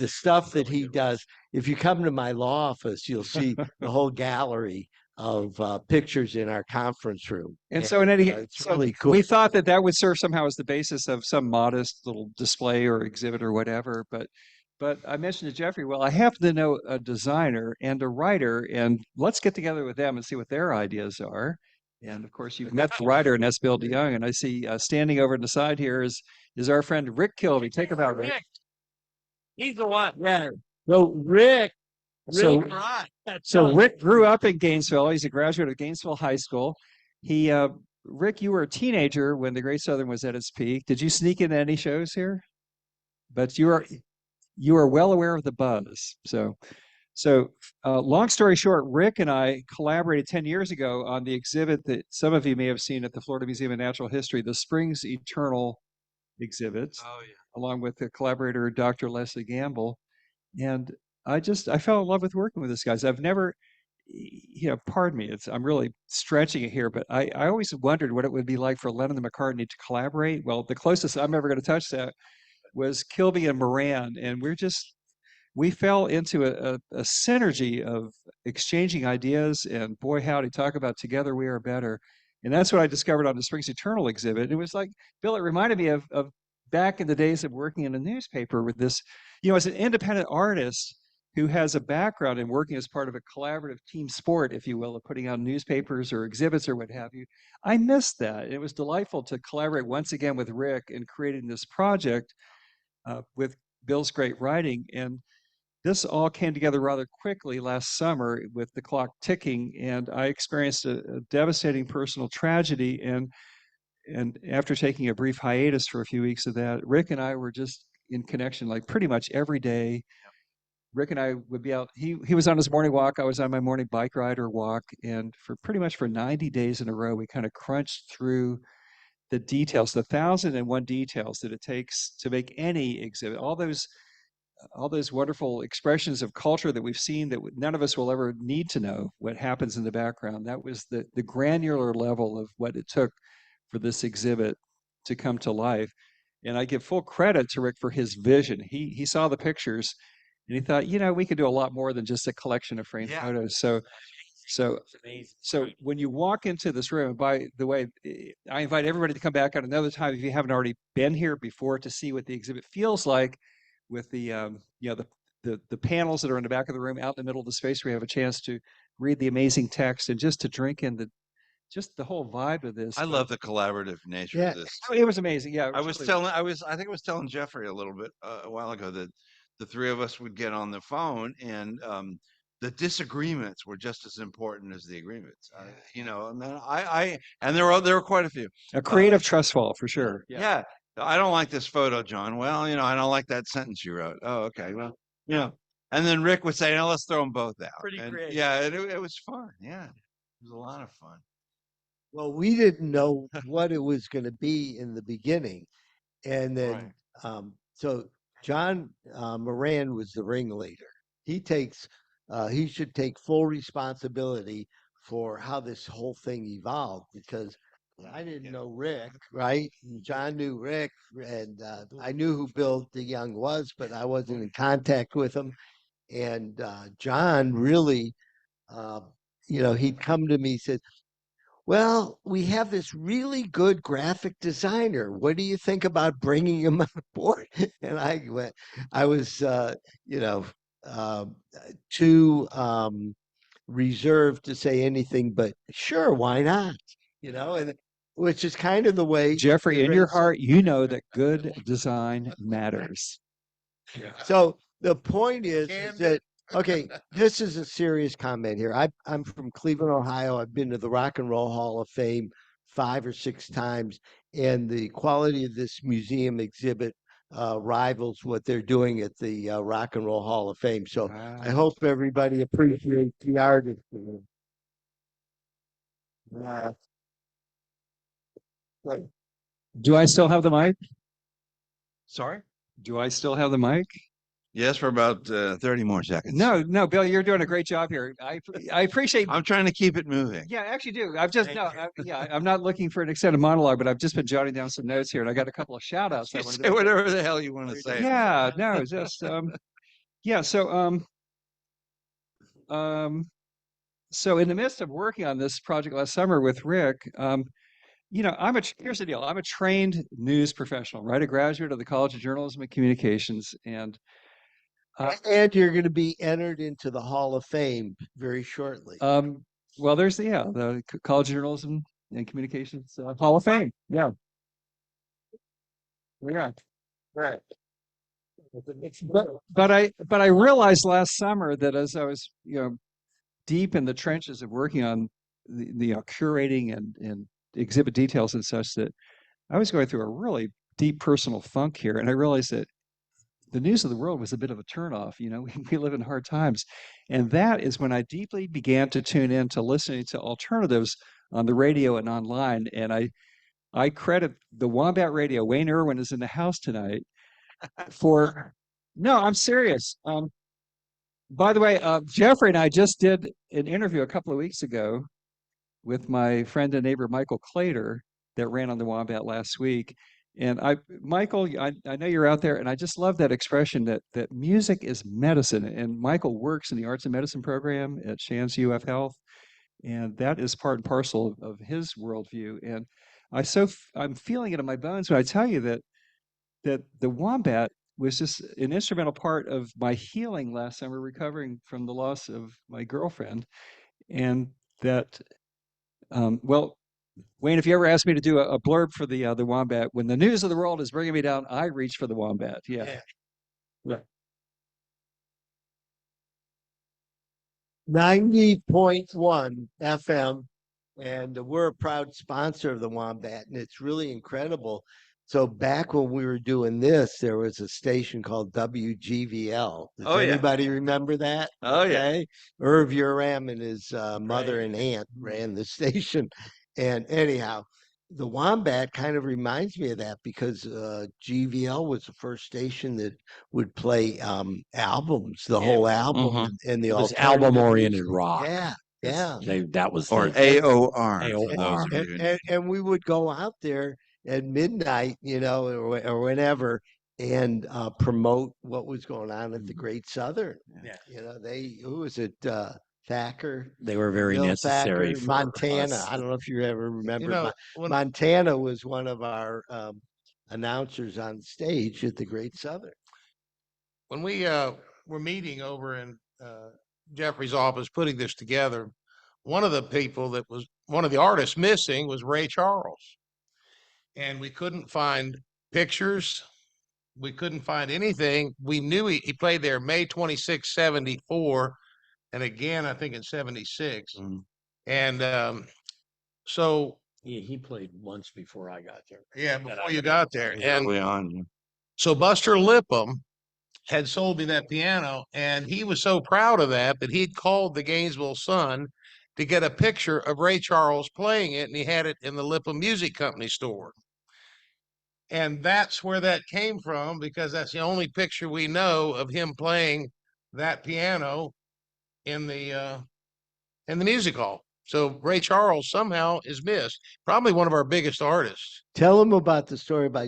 stuff that he does. If you come to my law office, you'll see the whole gallery of pictures in our conference room. And so, it's really cool. We thought that would serve somehow as the basis of some modest little display or exhibit or whatever. But I mentioned to Jeffrey, well, I happen to know a designer and a writer, and let's get together with them and see what their ideas are. And of course, you've met the writer, and that's Bill DeYoung. And I see standing over to the side here is our friend Rick Kilby. Take about Rick. He's the one. Yeah. So Rick. So Rick grew up in Gainesville. He's a graduate of Gainesville High School. Rick, you were a teenager when the Great Southern was at its peak. Did you sneak into any shows here? But you are well aware of the buzz. So long story short, Rick and I collaborated 10 years ago on the exhibit that some of you may have seen at the Florida Museum of Natural History, the Springs Eternal exhibit, along with the collaborator, Dr. Leslie Gamble. And I fell in love with working with this guys. I've never, pardon me, I'm really stretching it here, but I always wondered what it would be like for Lennon and McCartney to collaborate. Well, the closest I'm ever going to touch that was Kilby and Moran, and we fell into a synergy of exchanging ideas, and boy, howdy, talk about together we are better. And that's what I discovered on the Springs Eternal exhibit. It was like, Bill, it reminded me of back in the days of working in a newspaper with this, as an independent artist who has a background in working as part of a collaborative team sport, if you will, of putting out newspapers or exhibits or what have you. I missed that. It was delightful to collaborate once again with Rick in creating this project with Bill's great writing. And this all came together rather quickly last summer with the clock ticking, and I experienced a devastating personal tragedy. And after taking a brief hiatus for a few weeks of that, Rick and I were just in connection like pretty much every day. Rick and I would be out. He was on his morning walk. I was on my morning bike ride or walk, and for pretty much for 90 days in a row, we kind of crunched through the details, the 1,001 details that it takes to make any exhibit. All those wonderful expressions of culture that we've seen that none of us will ever need to know what happens in the background. That was the granular level of what it took for this exhibit to come to life. And I give full credit to Rick for his vision. He saw the pictures and he thought, we could do a lot more than just a collection of framed photos. So when you walk into this room, by the way, I invite everybody to come back at another time if you haven't already been here before to see what the exhibit feels like with the the panels that are in the back of the room, out in the middle of the space where you have a chance to read the amazing text and just to drink in the whole vibe of this. I love the collaborative nature of this. It was amazing. Yeah, I think I was telling Jeffrey a little bit a while ago that the three of us would get on the phone and the disagreements were just as important as the agreements. And then and there were quite a few. A creative trust fall for sure. Yeah. I don't like this photo, John. Well, I don't like that sentence you wrote. Oh, okay. Well, and then Rick would say, let's throw them both out. Pretty creative. Yeah, it was fun. Yeah, it was a lot of fun. Well, we didn't know what it was going to be in the beginning. And then, so John Moran was the ringleader. He should take full responsibility for how this whole thing evolved, because I didn't know Rick, right? John knew Rick, and I knew who Bill DeYoung was, but I wasn't in contact with him. And John really, he'd come to me, said, well, we have this really good graphic designer. What do you think about bringing him on board? And I was, too reserved to say anything, but sure, why not? And which is kind of the way. Jeffrey, in your heart, you know that good design matters. So the point is that, okay, this is a serious comment here. I'm from Cleveland, Ohio. I've been to the Rock and Roll Hall of Fame 5 or 6 times, and the quality of this museum exhibit rivals what they're doing at the Rock and Roll Hall of Fame. So I hope everybody appreciates the artist. Do I still have the mic? Sorry? Do I still have the mic? Yes, for about 30 more seconds. No, Bill, you're doing a great job here. I appreciate. I'm trying to keep it moving. Yeah, I actually do. I'm not looking for an extended monologue, but I've just been jotting down some notes here, and I got a couple of shout outs. Say whatever the hell you want to say. Yeah, no, just yeah. So in the midst of working on this project last summer with Rick, here's the deal. I'm a trained news professional, right? A graduate of the College of Journalism and Communications, and you're going to be entered into the Hall of Fame very shortly. Well, there's the College of Journalism and Communications Hall of Fame. Yeah. Yeah. Right. But I realized last summer that as I was deep in the trenches of working on the curating and exhibit details and such, that I was going through a really deep personal funk here, and I realized that the news of the world was a bit of a turnoff. We live in hard times, and that is when I deeply began to tune in to listening to alternatives on the radio and online. And I credit the Wombat Radio. Wayne Irwin is in the house tonight for. No, I'm serious. By the way, Jeffrey and I just did an interview a couple of weeks ago with my friend and neighbor Michael Clater that ran on the Wombat last week. And Michael, I know you're out there, and I just love that expression that music is medicine. And Michael works in the arts and medicine program at Shands UF Health, and that is part and parcel of his worldview. And I'm feeling it in my bones when I tell you that the Wombat was just an instrumental part of my healing last summer, recovering from the loss of my girlfriend, and that Wayne, if you ever ask me to do a blurb for the Wombat, when the news of the world is bringing me down, I reach for the Wombat. Yeah. 90.1 FM, and we're a proud sponsor of the Wombat, and it's really incredible So back when we were doing this, there was a station called WGVL. Does Oh, yeah. anybody remember that? Oh, yeah. Irv Uram and his mother and aunt ran the station. And anyhow, the Wombat kind of reminds me of that because GVL was the first station that would play albums, the whole album, Mhm. and the It was alternative album-oriented music. rock. Yeah, yeah. That was Or the AOR. for those AOR. of you who- And we would go out there at midnight, or whenever, and promote what was going on at the Great Southern. Yeah. Who was it? Thacker. They were very Bill necessary Thacker, for Montana. us. I don't know if you ever remember. when Montana was one of our announcers on stage at the Great Southern. when we were meeting over in Jeffrey's office putting this together, one of the people that was one of the artists missing was Ray Charles. And we couldn't find pictures. We couldn't find anything. We knew he played there May 26, 74, and again, I think in 76. Mm. And so, He played once before I got there. yeah, before you got there. And Early on. Yeah. so Buster Lipham had sold me that piano, and he was so proud of that he'd called the Gainesville Sun to get a picture of Ray Charles playing it, and he had it in the Lipham Music Company store. And that's where that came from, because that's the only picture we know of him playing that piano in the music hall. So Ray Charles somehow is missed. Probably one of our biggest artists. Tell them about the story about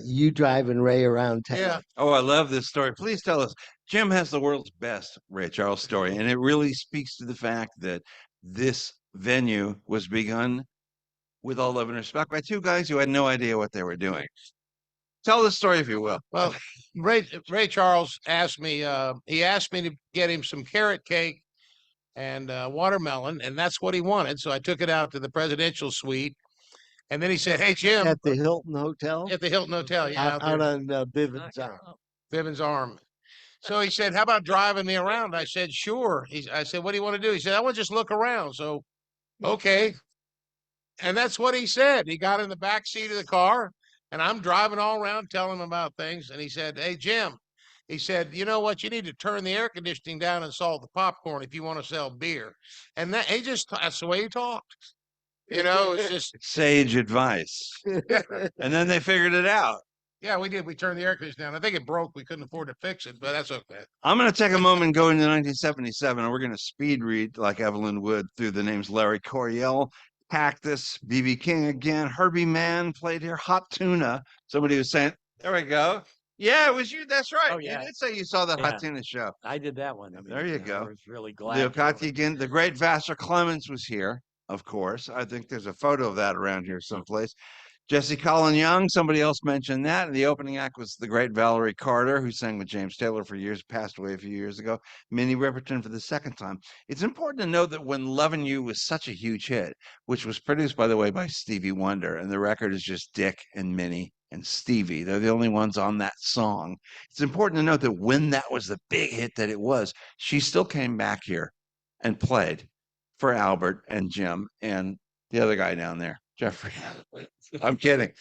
you driving Ray around town. Yeah. Oh, I love this story. Please tell us. Jim has the world's best Ray Charles story, and it really speaks to the fact that this venue was begun with all love and respect by two guys who had no idea what they were doing. Tell the story, if you will. Well, Ray Charles asked me, he asked me to get him some carrot cake and watermelon, and that's what he wanted. So I took it out to the presidential suite. And then he said, "Hey, Jim." At the Hilton Hotel? At the Hilton Hotel, yeah. Out on Bivens Arm. Bivens Arm. So he said, "How about driving me around?" I said, "Sure." I said, "What do you want to do?" He said, "I want to just look around." So, okay. And that's what he said. He got in the back seat of the car, and I'm driving all around telling him about things. And he said, "Hey, Jim," he said, "you know what? You need to turn the air conditioning down and salt the popcorn if you want to sell beer." And that's the way he talked. It's just Sage advice. And then they figured it out. yeah, we did. We turned the air conditioning down. I think it broke. We couldn't afford to fix it, but that's okay. I'm going to take a moment and go into 1977, and we're going to speed read like Evelyn would through the names Larry Coryell, Cactus, B.B. King again, Herbie Mann played here, Hot Tuna. Somebody was saying, there we go. Yeah, it was you. That's right. Oh, yeah. You did say you saw that Yeah. Hot Tuna show. I did that one. I mean, There you go. I was really glad. Leo Katigan, the great Vassar Clements was here, of course. I think there's a photo of that around here someplace. Jesse Colin Young, somebody else mentioned that. And the opening act was the great Valerie Carter, who sang with James Taylor for years, passed away a few years ago. Minnie Riperton for the second time. It's important to note that when Lovin' You was such a huge hit, which was produced, by the way, by Stevie Wonder, and the record is just Dick and Minnie and Stevie. They're the only ones on that song. It's important to note that when that was the big hit that it was, she still came back here and played for Albert and Jim and the other guy down there, Jeffrey. I'm kidding.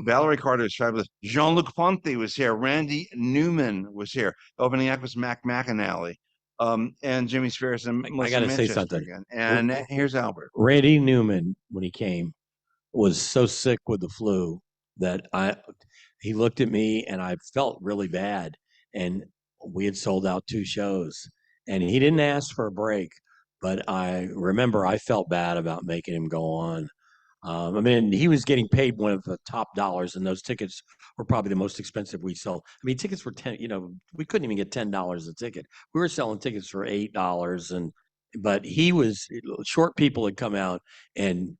Valerie Carter is fabulous. Jean-Luc Ponty was here. Randy Newman was here. Opening act was Mac McAnally. And Jimmy Spears and I got to say something. again. And here's Albert. Randy Newman, when he came, was so sick with the flu that he looked at me and I felt really bad. And we had sold out 2 shows, and he didn't ask for a break. But I remember I felt bad about making him go on. I mean, he was getting paid one of the top dollars, and those tickets were probably the most expensive we sold. I mean, tickets were we couldn't even get $10 a ticket. We were selling tickets for $8, but short people had come out, and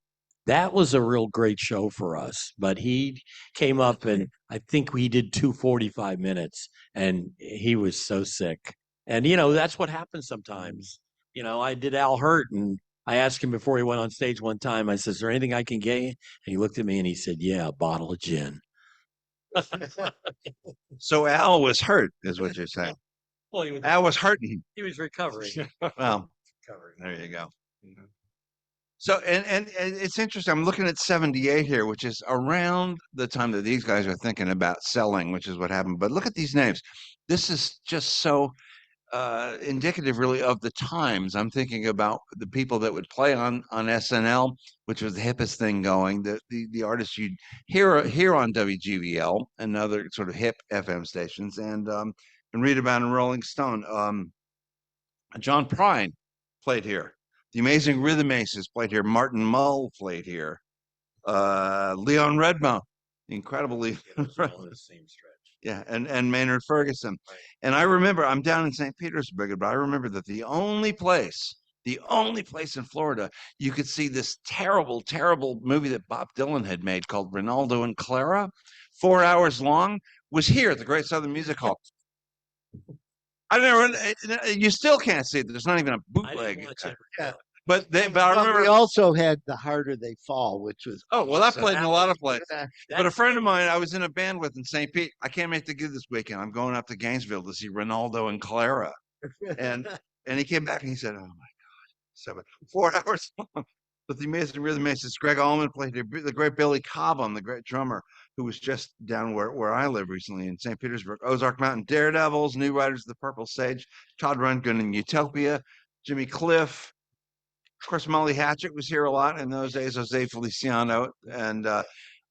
that was a real great show for us. But he came up, and I think we did 2 45 minutes, and he was so sick. And, that's what happens sometimes. I did Al Hurt, and I asked him before he went on stage one time, I said, "Is there anything I can get you?" And he looked at me and he said, "Yeah, a bottle of gin." So Al was hurt, is what you're saying. Well, Al was hurting. he was recovering. Well, there you go. So, and it's interesting. I'm looking at 78 here, which is around the time that these guys are thinking about selling, which is what happened. But look at these names. This is just so indicative, really, of the times. I'm thinking about the people that would play on SNL, which was the hippest thing going. The artists you'd hear on WGVL and other sort of hip FM stations, and read about in Rolling Stone. John Prine played here. The Amazing Rhythm Aces played here. Martin Mull played here. Leon Redbone, incredibly. Yeah, and Maynard Ferguson. And I remember, I'm down in St. Petersburg, but I remember that the only place in Florida you could see this terrible, terrible movie that Bob Dylan had made called Rinaldo and Clara, 4 hours long, was here at the Great Southern Music Hall. I never. You still can't see it. There's not even a bootleg. Yeah. But I remember we also had The Harder They Fall, which was that played in a lot of places. Yeah. But a friend of mine I was in a band with in St. Pete, I can't make the gig this weekend. I'm going up to Gainesville to see Rinaldo and Clara. And he came back and he said, "Oh my God, 4 hours long." But the Amazing Rhythm Aces, Greg Allman played here, the great Billy Cobham, the great drummer, who was just down where I live recently in St. Petersburg. Ozark Mountain Daredevils, New Riders of the Purple Sage, Todd Rundgren in Utopia, Jimmy Cliff. Of course, Molly Hatchet was here a lot in those days, Jose Feliciano. And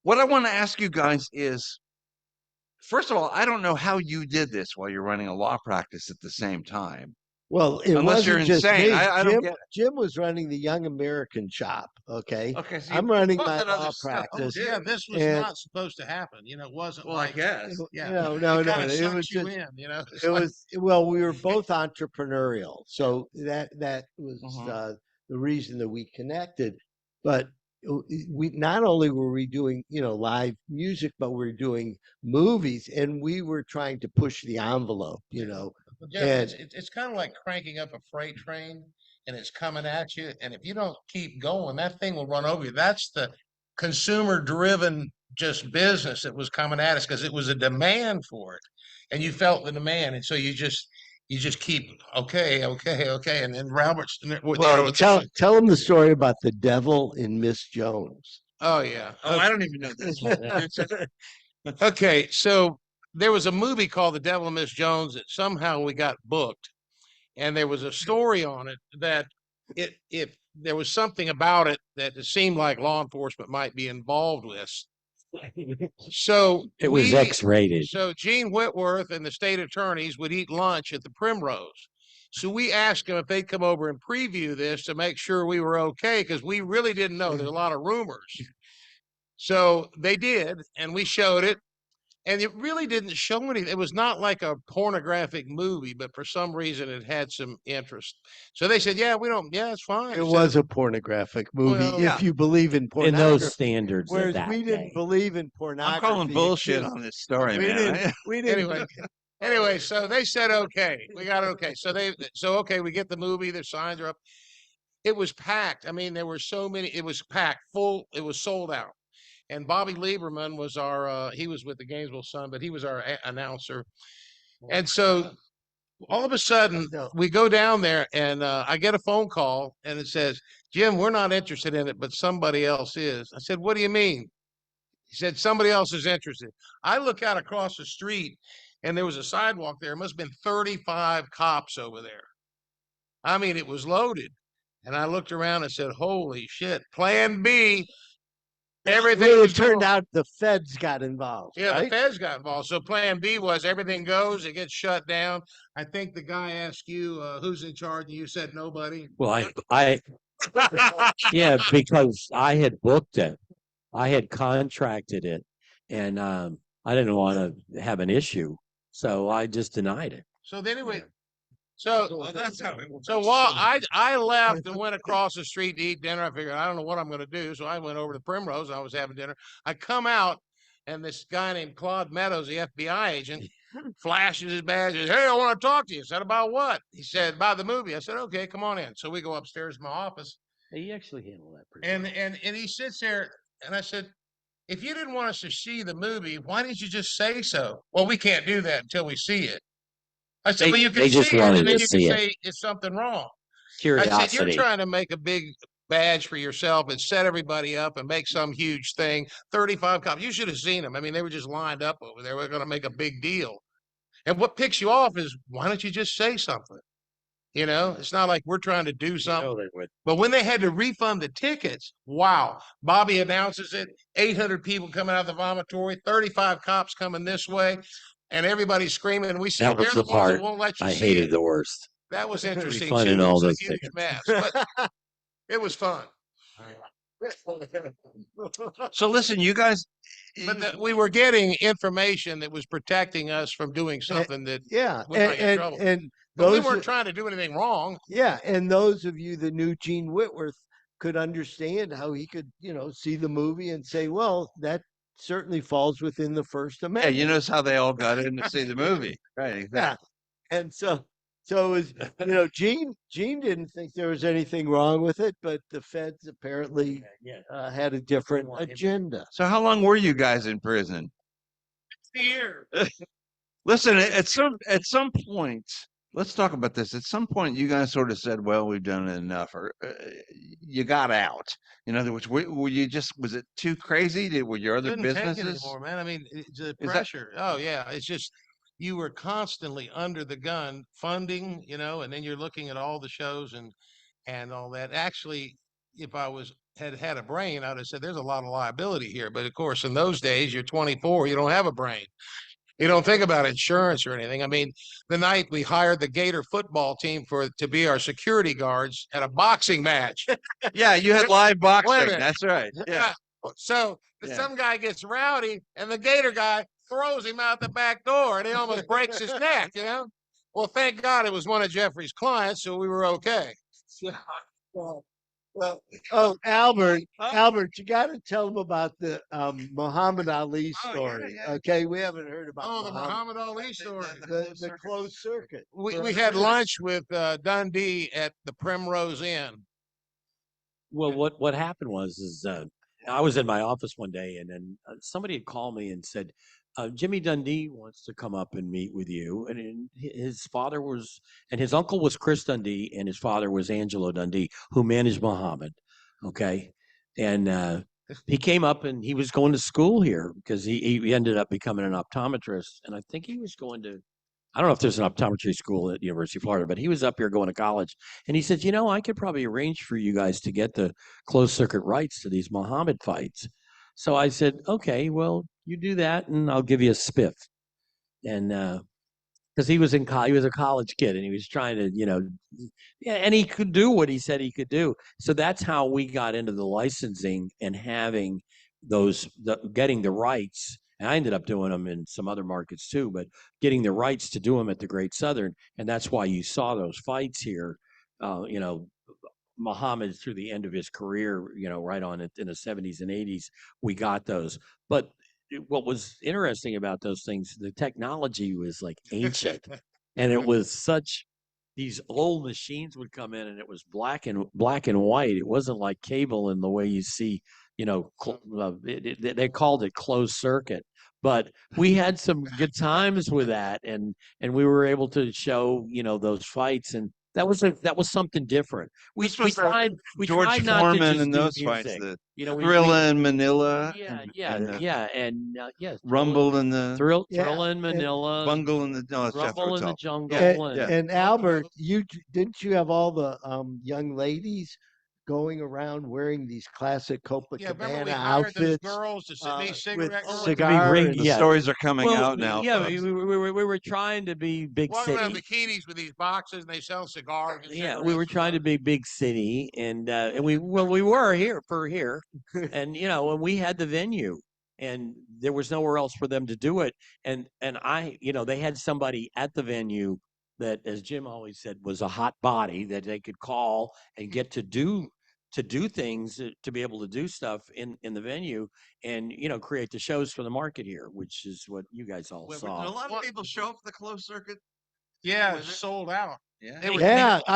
what I want to ask you guys is, first of all, I don't know how you did this while you're running a law practice at the same time. Well, it Unless you're wasn't just insane. me. I don't get it. Jim was running the Young American shop. Okay. Okay, so I'm you running looked my at other law stuff. Oh, practice. Yeah, this was And- not supposed to happen. You know, it wasn't Well, I like, guess. yeah, No. it kind of It was sucks you just, in, you know. It's it like- was, well, we were both entrepreneurial. So that was Mhm. the reason that we connected. But we not only were we doing, live music, but we were doing movies, and we were trying to push the envelope, But Jeff, it's kind of like cranking up a freight train and it's coming at you. And if you don't keep going, that thing will run over you. That's the consumer driven just business that was coming at us because it was a demand for it. And you felt the demand. And so you just keep, okay. And then Robert's. Well, tell them the story about the devil in Miss Jones. Oh, yeah. Oh, I don't even know this one. Okay, so there was a movie called The Devil and Miss Jones that somehow we got booked, and there was a story on it that if there was something about it that it seemed like law enforcement might be involved with. So It was X-rated. So Gene Whitworth and the state attorneys would eat lunch at the Primrose. So we asked them if they'd come over and preview this to make sure we were okay, because we really didn't know. There's a lot of rumors. So they did, and we showed it, and it really didn't show anything. It was not like a pornographic movie, but for some reason it had some interest. So they said, yeah, it's fine. It was a pornographic movie, Well, if you believe in In pornography. those standards of Whereas that we didn't day. believe in I'm pornography. calling bullshit on this story, We man. didn't. We didn't. Anyway, so they said, okay, we got okay. So okay, we get the movie, the signs are up. It was packed. I mean, there were so many, it was packed full. It was sold out. And Bobby Lieberman was he was with the Gainesville Sun, but he was our announcer. And so all of a sudden we go down there and I get a phone call and it says, Jim, we're not interested in it, but somebody else is. I said, what do you mean? He said, somebody else is interested. I look out across the street and there was a sidewalk there. It must have been 35 cops over there. I mean, it was loaded. And I looked around and said, holy shit, plan B. Everything Well, was it turned going. out the feds got involved. Yeah, right? the feds got involved. So plan B was everything goes, it gets shut down. I think the guy asked you who's in charge, and you said nobody. Well, yeah, because I had booked it. I had contracted it, and I didn't want to have an issue, so I just denied it. So anyway, so that's how it works. so while I left and went across the street to eat dinner, I figured I don't know what I'm going to do. So I went over to Primrose. I was having dinner. I come out, and this guy named Claude Meadows, the FBI agent, flashes his badge. Says, hey, I want to talk to you. I said, about what? He said, about the movie. I said, okay, come on in. So we go upstairs to my office. He actually handled that pretty And he sits there, and I said, if you didn't want us to see the movie, why didn't you just say so? Well, we can't do that until we see it. I said, well, you can they just see it, wanted and then to you see can it. say it's something wrong. I Curiosity. said, you're trying to make a big badge for yourself and set everybody up and make some huge thing. 35 cops. You should have seen them. I mean, they were just lined up over there. We're going to make a big deal. And what picks you off is, why don't you just say something? You know, it's not like we're trying to do something. they would. But when they had to refund the tickets, wow. Bobby announces it, 800 people coming out of the vomitory, 35 cops coming this way, and everybody's screaming. And we said, That was they're the the ones that part won't let you I see hated it. the worst. That was interesting Refunding too. It all was a those huge tickets. mess, but it was fun. So listen, you guys, But we were getting information that was protecting us from doing something that Yeah, we might get in trouble. and But we those weren't that- trying to do anything wrong. yeah, and those of you that knew Gene Whitworth could understand how he could, see the movie and say, well, that certainly falls within the First yeah, Amendment. you notice how they all got in to see the movie, right? Exactly. Yeah. And so it was, Gene didn't think there was anything wrong with it, but the feds apparently had a different agenda. So how long were you guys in prison? Here. Listen, at some point, let's talk about this. At some point, you guys sort of said, "Well, we've done enough," or you got out. In other words, were you just, was it too crazy? Were your other Couldn't take it businesses? anymore, man. I mean, the that- pressure. Oh yeah, it's just you were constantly under the gun, funding, and then you're looking at all the shows and all that. Actually, if I had a brain, I'd have said there's a lot of liability here. But of course, in those days, you're 24, you don't have a brain. You don't think about insurance or anything. I mean, the night we hired the Gator football team to be our security guards at a boxing match. Yeah, you had live boxing. minute. That's right. Yeah. So Yeah. some guy gets rowdy and the Gator guy throws him out the back door and he almost breaks his neck, Well, thank God it was one of Jeffrey's clients, so we were okay. Oh, Albert, you got to tell them about the Muhammad Ali Oh, yeah, story. yeah. Okay, we haven't heard about Oh, the Muhammad Ali story. the closed circuit. We had lunch with Dundee at the Primrose Inn. Well, what happened was I was in my office one day, and then somebody had called me and said, Jimmy Dundee wants to come up and meet with you. And his father and his uncle was Chris Dundee, and his father was Angelo Dundee, who managed Muhammad. Okay. And he came up and he was going to school here because he ended up becoming an optometrist. And I think he was going to, I don't know if there's an optometry school at University of Florida, but he was up here going to college. And he said, I could probably arrange for you guys to get the closed circuit rights to these Muhammad fights. So I said, okay, well, you do that and I'll give you a spiff. And because he was a college kid and he was trying to, and he could do what he said he could do. So that's how we got into the licensing and having getting the rights. And I ended up doing them in some other markets too, but getting the rights to do them at the Great Southern. And that's why you saw those fights here, Muhammad through the end of his career, right on it in the 70s and 80s, we got those. But what was interesting about those things, the technology was like ancient and it was these old machines would come in and it was black and white. It wasn't like cable in the way you see, they called it closed circuit. But we had some good times with that, and we were able to show, those fights, and that was something different. We George tried not to Foreman just and do those fights, music. the we Thrilla in Manila. Rumble in the Thrilla in Manila, Bungle in the Rumble in the Jungle, And Albert, didn't you have all the young ladies going around wearing these classic Copacabana we hired those outfits girls to be with cigarette girls. cigar and The stories are coming out now. Yeah, folks. we were trying to be big Walking around city. bikinis with these boxes and they sell cigars. And Yeah, we cigarettes were and trying to stuff. be big city, and we were here, and and we had the venue, and there was nowhere else for them to do it, and I, they had somebody at the venue that, as Jim always said, was a hot body that they could call and get to do things, to be able to do stuff in the venue, and create the shows for the market here, which is what you guys all Did a saw. lot of people show up for the closed circuit? Yeah, Was it? sold out. Yeah.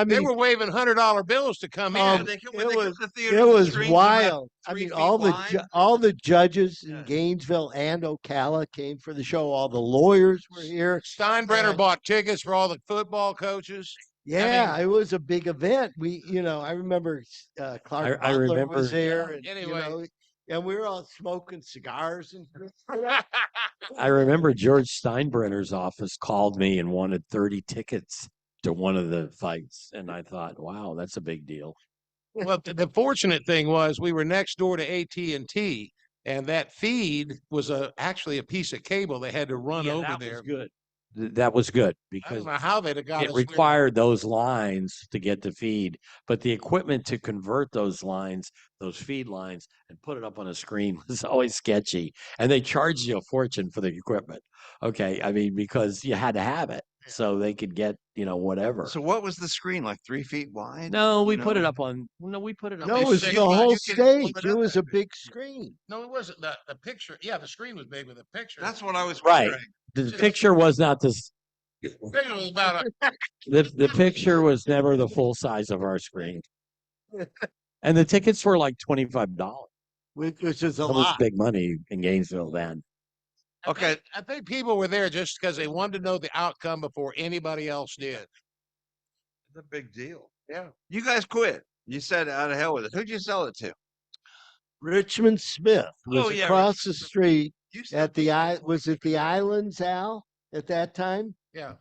They were waving $100 bills to come in. It was wild. I mean, all the judges in Gainesville and Ocala came for the show. All the lawyers were here. Steinbrenner bought tickets for all the football coaches. Yeah, mean- it was a big event. I remember Clark I Butler remember- was there, Yeah, and anyway. and we were all smoking cigars and. I remember George Steinbrenner's office called me and wanted 30 tickets to one of the fights. And I thought, wow, that's a big deal. Well, the fortunate thing was we were next door to AT&T, and that feed was actually a piece of cable they had to run Yeah, over that there. was good. That was good I because don't know how they'd have got it us. required those lines to get the feed, but the equipment to convert those lines, those feed lines, and put it up on a screen was always sketchy. And they charged you a fortune for the equipment. Okay. I mean, because you had to have it so they could get, whatever. So what was the screen, like 3 feet wide? No, we You put know? it up on, no, we put it up. No, on it was said the you whole could blow stage. it It up was that a big screen. No, it wasn't the picture. Yeah, the screen was big with the picture. That's what I was Right. wondering. The Just- picture was not this. The picture was about The picture was never the full size of our screen. And the tickets were like $25. Which is a That was lot. big money in Gainesville then. Okay. I think people were there just because they wanted to know the outcome before anybody else did. It's a big deal. Yeah. You guys quit. You said out of hell with it. Who'd you sell it to? Richmond Smith was Oh, yeah, across the street You still at was it the Islands, Al, at that time? Yeah.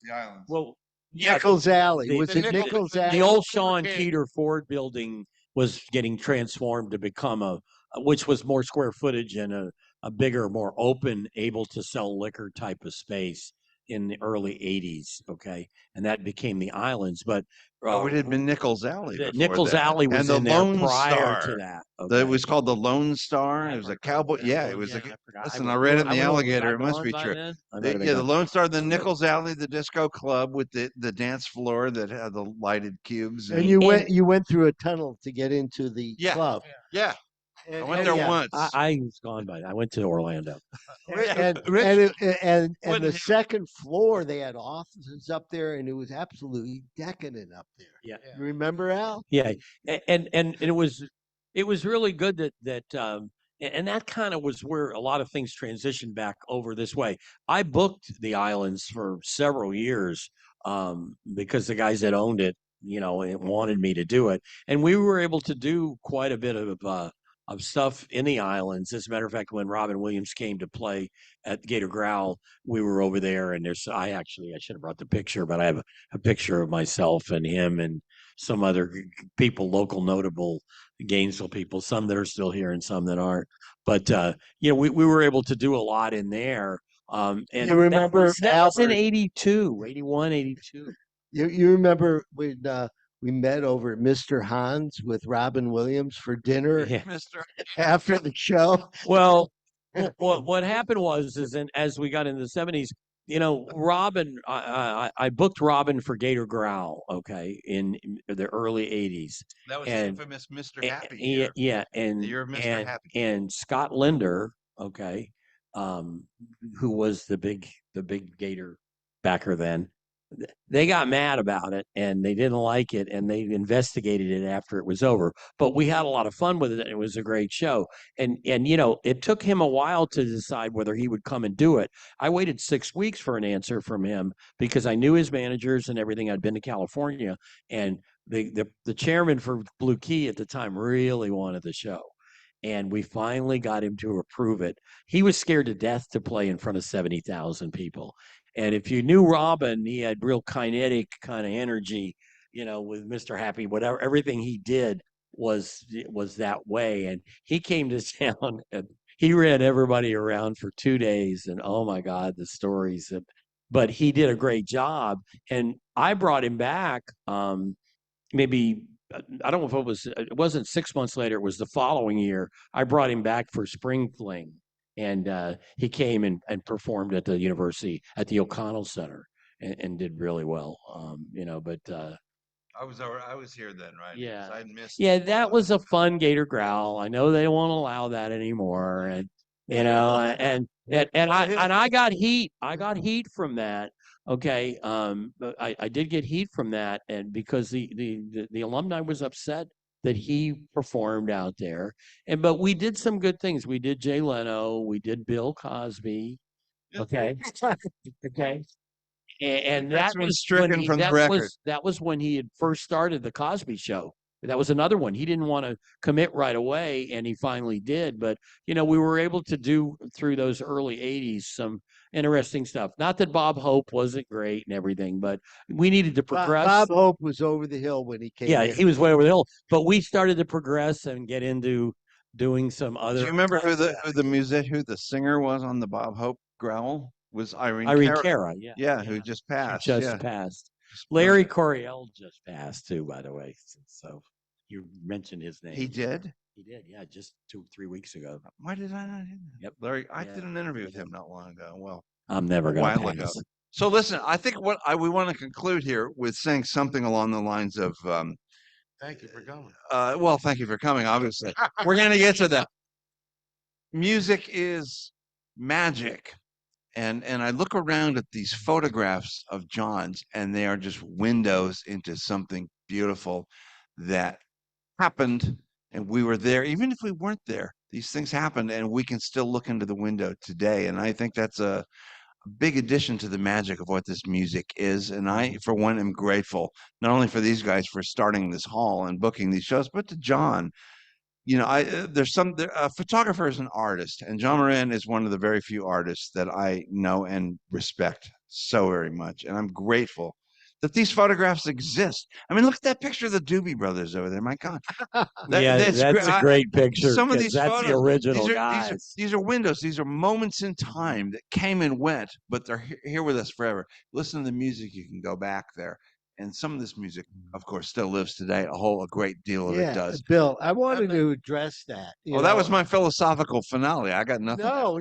the islands. Well, yeah, Nichols Alley. the- Was the it Nichols- Nichols the Alley? the old Ford Sean King. Keeter Ford building was getting transformed to become which was more square footage and a bigger, more open, able to sell liquor type of space in the early 80s. Okay. And that became the Islands. But Oh, it had been Nichols Alley. the before Nichols that. Alley was and the in there Lone prior Star. to that. It was called the Lone Star. I It was a forgot cowboy. that. Yeah, Well, it was. I forgot. Listen, I read it in the Alligator. It must gone be by true. then? I might have been Yeah, the gone. Lone Star, the Nichols Alley, the disco club with the dance floor that had the lighted cubes. And you went through a tunnel to get into the Yeah. club. Yeah, I went there yeah. once. I was gone by then. I went to Orlando. And Rich- and Wouldn't the have- second floor, they had offices up there, and it was absolutely decadent up there. Yeah. You remember, Al? Yeah, and it was really good and that kind of was where a lot of things transitioned back over this way. I booked the Islands for several years because the guys that owned it, wanted me to do it, and we were able to do quite a bit of stuff in the Islands. As a matter of fact, when Robin Williams came to play at Gator Growl, we were over there, and I should have brought the picture, but I have a picture of myself and him and some other people, local notable Gainesville people, some that are still here and some that aren't. But we were able to do a lot in there. And You remember that was in Albert? 82, 81, 82. You remember when we met over at Mr. Hans with Robin Williams for dinner Yeah. Mister. after the show? Well, what happened was, as we got into the 70s, Robin, I booked Robin for Gator Growl, okay, in the early 80s. That was And- the infamous Mr. Happy. Yeah, year. yeah, and The year of Mr. and Happy. and Scott Linder, okay, who was the big Gator backer then. They got mad about it and they didn't like it and they investigated it after it was over. But we had a lot of fun with it and it was a great show. And it took him a while to decide whether he would come and do it. I waited 6 weeks for an answer from him because I knew his managers and everything. I'd been to California, and the chairman for Blue Key at the time really wanted the show. And we finally got him to approve it. He was scared to death to play in front of 70,000 people. And if you knew Robin, he had real kinetic kind of energy, with Mr. Happy, whatever, everything he did was that way. And he came to town and he ran everybody around for 2 days. And oh my God, the stories. But he did a great job. And I brought him back maybe, I don't know if it wasn't 6 months later, it was the following year. I brought him back for Spring Fling. And he came and performed at the university at the O'Connell Center and did really well. But I was here then, right? Yeah. 'Cause I missed. yeah, that was a fun Gator Growl. I know they won't allow that anymore, and and I got heat. I got heat from that. Okay, but I did get heat from that, and because the alumni was upset that he performed out there, but we did some good things. We did Jay Leno. We did Bill Cosby. Okay, okay. And That's that been was stricken when he, from the that record. was that was when he had first started the Cosby Show. That was another one. He didn't want to commit right away, and he finally did. But we were able to do through those early '80s some interesting stuff. Not that Bob Hope wasn't great and everything, but we needed to progress. Bob Hope was over the hill when he came Yeah, in. he was way over the hill. But we started to progress and get into doing some Do other. you remember who the singer was on the Bob Hope growl? Was Irene Irene Cara. Cara, yeah. Yeah, who just passed. Just yeah. passed. Just Larry brilliant. Coryell just passed too, by the way. So you mentioned his name. He did? He did, yeah, just 2-3 weeks ago. Why did I not hear that? Yep. Larry, I Yeah. did an interview with him not long ago. Well, I'm never a going to while ago. pass. So listen, I think we want to conclude here with saying something along the lines of, Thank you for coming. well, thank you for coming, obviously. We're going to get to that. Music is magic. And I look around at these photographs of John's, and they are just windows into something beautiful that happened, and we were there. Even if we weren't there, these things happened, and we can still look into the window today. And I think that's a big addition to the magic of what this music is. And I, for one, am grateful not only for these guys for starting this hall and booking these shows, but to John. A photographer is an artist, and John Moran is one of the very few artists that I know and respect so very much. And I'm grateful that these photographs exist. I mean, look at that picture of the Doobie Brothers over there. My God. That's a great picture. Some of 'cause these that's photos, the original guys. these are windows. These are moments in time that came and went, but they're here with us forever. Listen to the music. You can go back there. And some of this music, of course, still lives today. A great deal of it does. Bill, I wanted to address that. That was my philosophical finale. I got nothing. No.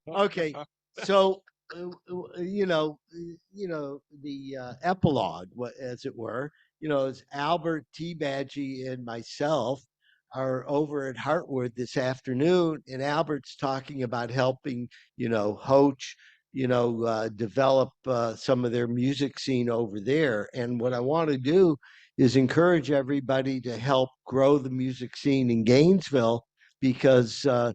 Okay, so the epilogue, as it were, is Albert Teebagy and myself are over at Hartwood this afternoon, and Albert's talking about helping, Hoach, develop some of their music scene over there. And what I want to do is encourage everybody to help grow the music scene in Gainesville, because the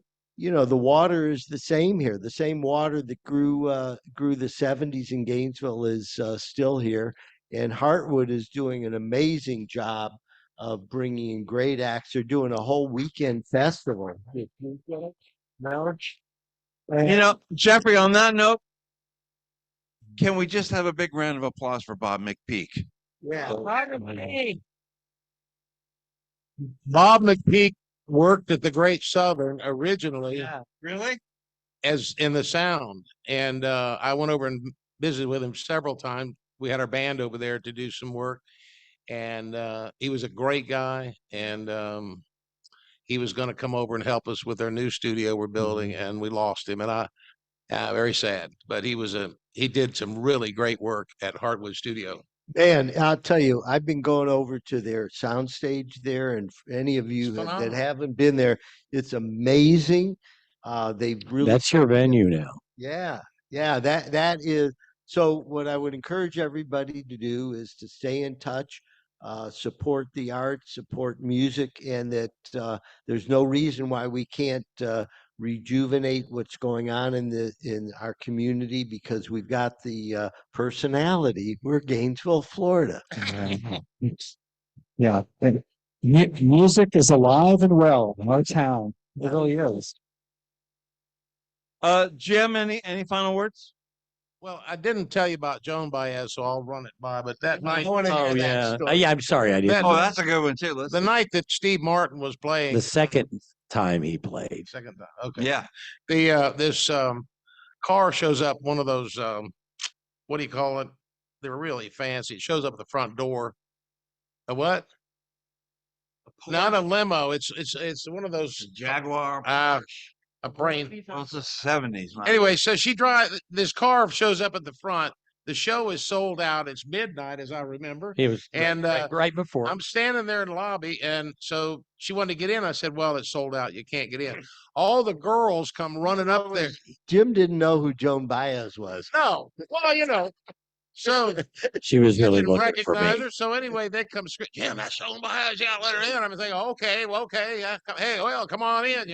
water is the same here. The same water that grew the 70s in Gainesville is still here, and Hartwood is doing an amazing job of bringing in great acts. They're doing a whole weekend festival. Jeffrey, on that note, can we just have a big round of applause for Bob McPeak? Yeah. Bob McPeak worked at the Great Southern originally. Yeah. Really? As in the sound. And I went over and visited with him several times. We had our band over there to do some work. And he was a great guy. And he was going to come over and help us with our new studio we're building. And we lost him. And very sad. But he did some really great work at Hartwood Studio. Man, I'll tell you, I've been going over to their soundstage there, and for any of you that haven't been there, it's amazing. They've really That's your venue now. Yeah, that is. So what I would encourage everybody to do is to stay in touch, support the arts, support music, and that there's no reason why we can't rejuvenate what's going on in our community, because we've got the personality. We're Gainesville, Florida. Yeah. Music is alive and well in our town. It really is. Jim, any final words? Well, I didn't tell you about Joan Baez, so I'll run it by. But that night, Oh yeah, yeah. I'm sorry, I didn't. That's a good one too. The night that Steve Martin was playing, The second time he played. second time. Okay. Yeah. This car shows up. One of those what do you call it? They're really fancy. It shows up at the front door. A what? Not a limo. It's one of those Jaguar. A brain. Well, it's the 70s. Man. Anyway, so this car shows up at the front. The show is sold out. It's midnight, as I remember. He was And right before. I'm standing there in the lobby, and so she wanted to get in. I said, "Well, it's sold out. You can't get in." All the girls come running up there. Jim didn't know who Joan Baez was. No, well, so She was really didn't looking for recognize me. her. So anyway, they come screaming, "Jim, that's Joan Baez. Yeah, let her in." I'm thinking, "Okay, well, okay, yeah, hey, well, come on in,"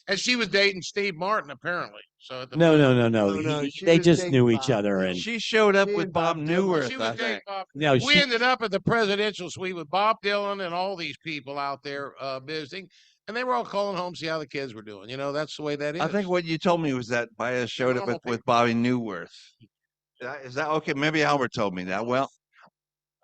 And she was dating Steve Martin, apparently. So at the No, time- no, no, no. No, no, she They was just dating knew each Bob. other, and She showed up She with and Bob Bob Dylan. Newworth, She I was dating think. Bob. no, We she, ended up at the presidential suite with Bob Dylan and all these people out there visiting, and they were all calling home to see how the kids were doing. You know, that's the way that is. I think what you told me was that Baez showed up normal with Bobby Newworth. Is that okay? Maybe Albert told me that. Well,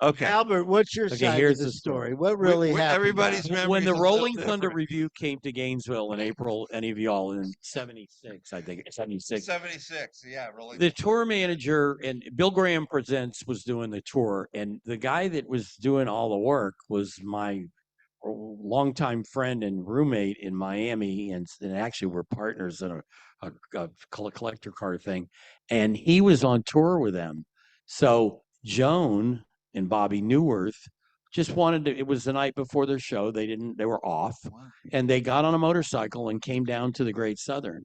okay. Albert, what's your Okay, side here's of the the story. story? What really happened? Everybody's Albert? when memories the are a little Rolling Thunder different. Review came to Gainesville in April, any of y'all in '76, I think 76. 76, yeah, really. The tour manager and Bill Graham Presents was doing the tour, and the guy that was doing all the work was my longtime friend and roommate in Miami, and actually we're partners in a collector car thing, and he was on tour with them. So Joan and Bobby Newworth just wanted to. It was the night before their show. They were off, and they got on a motorcycle and came down to the Great Southern.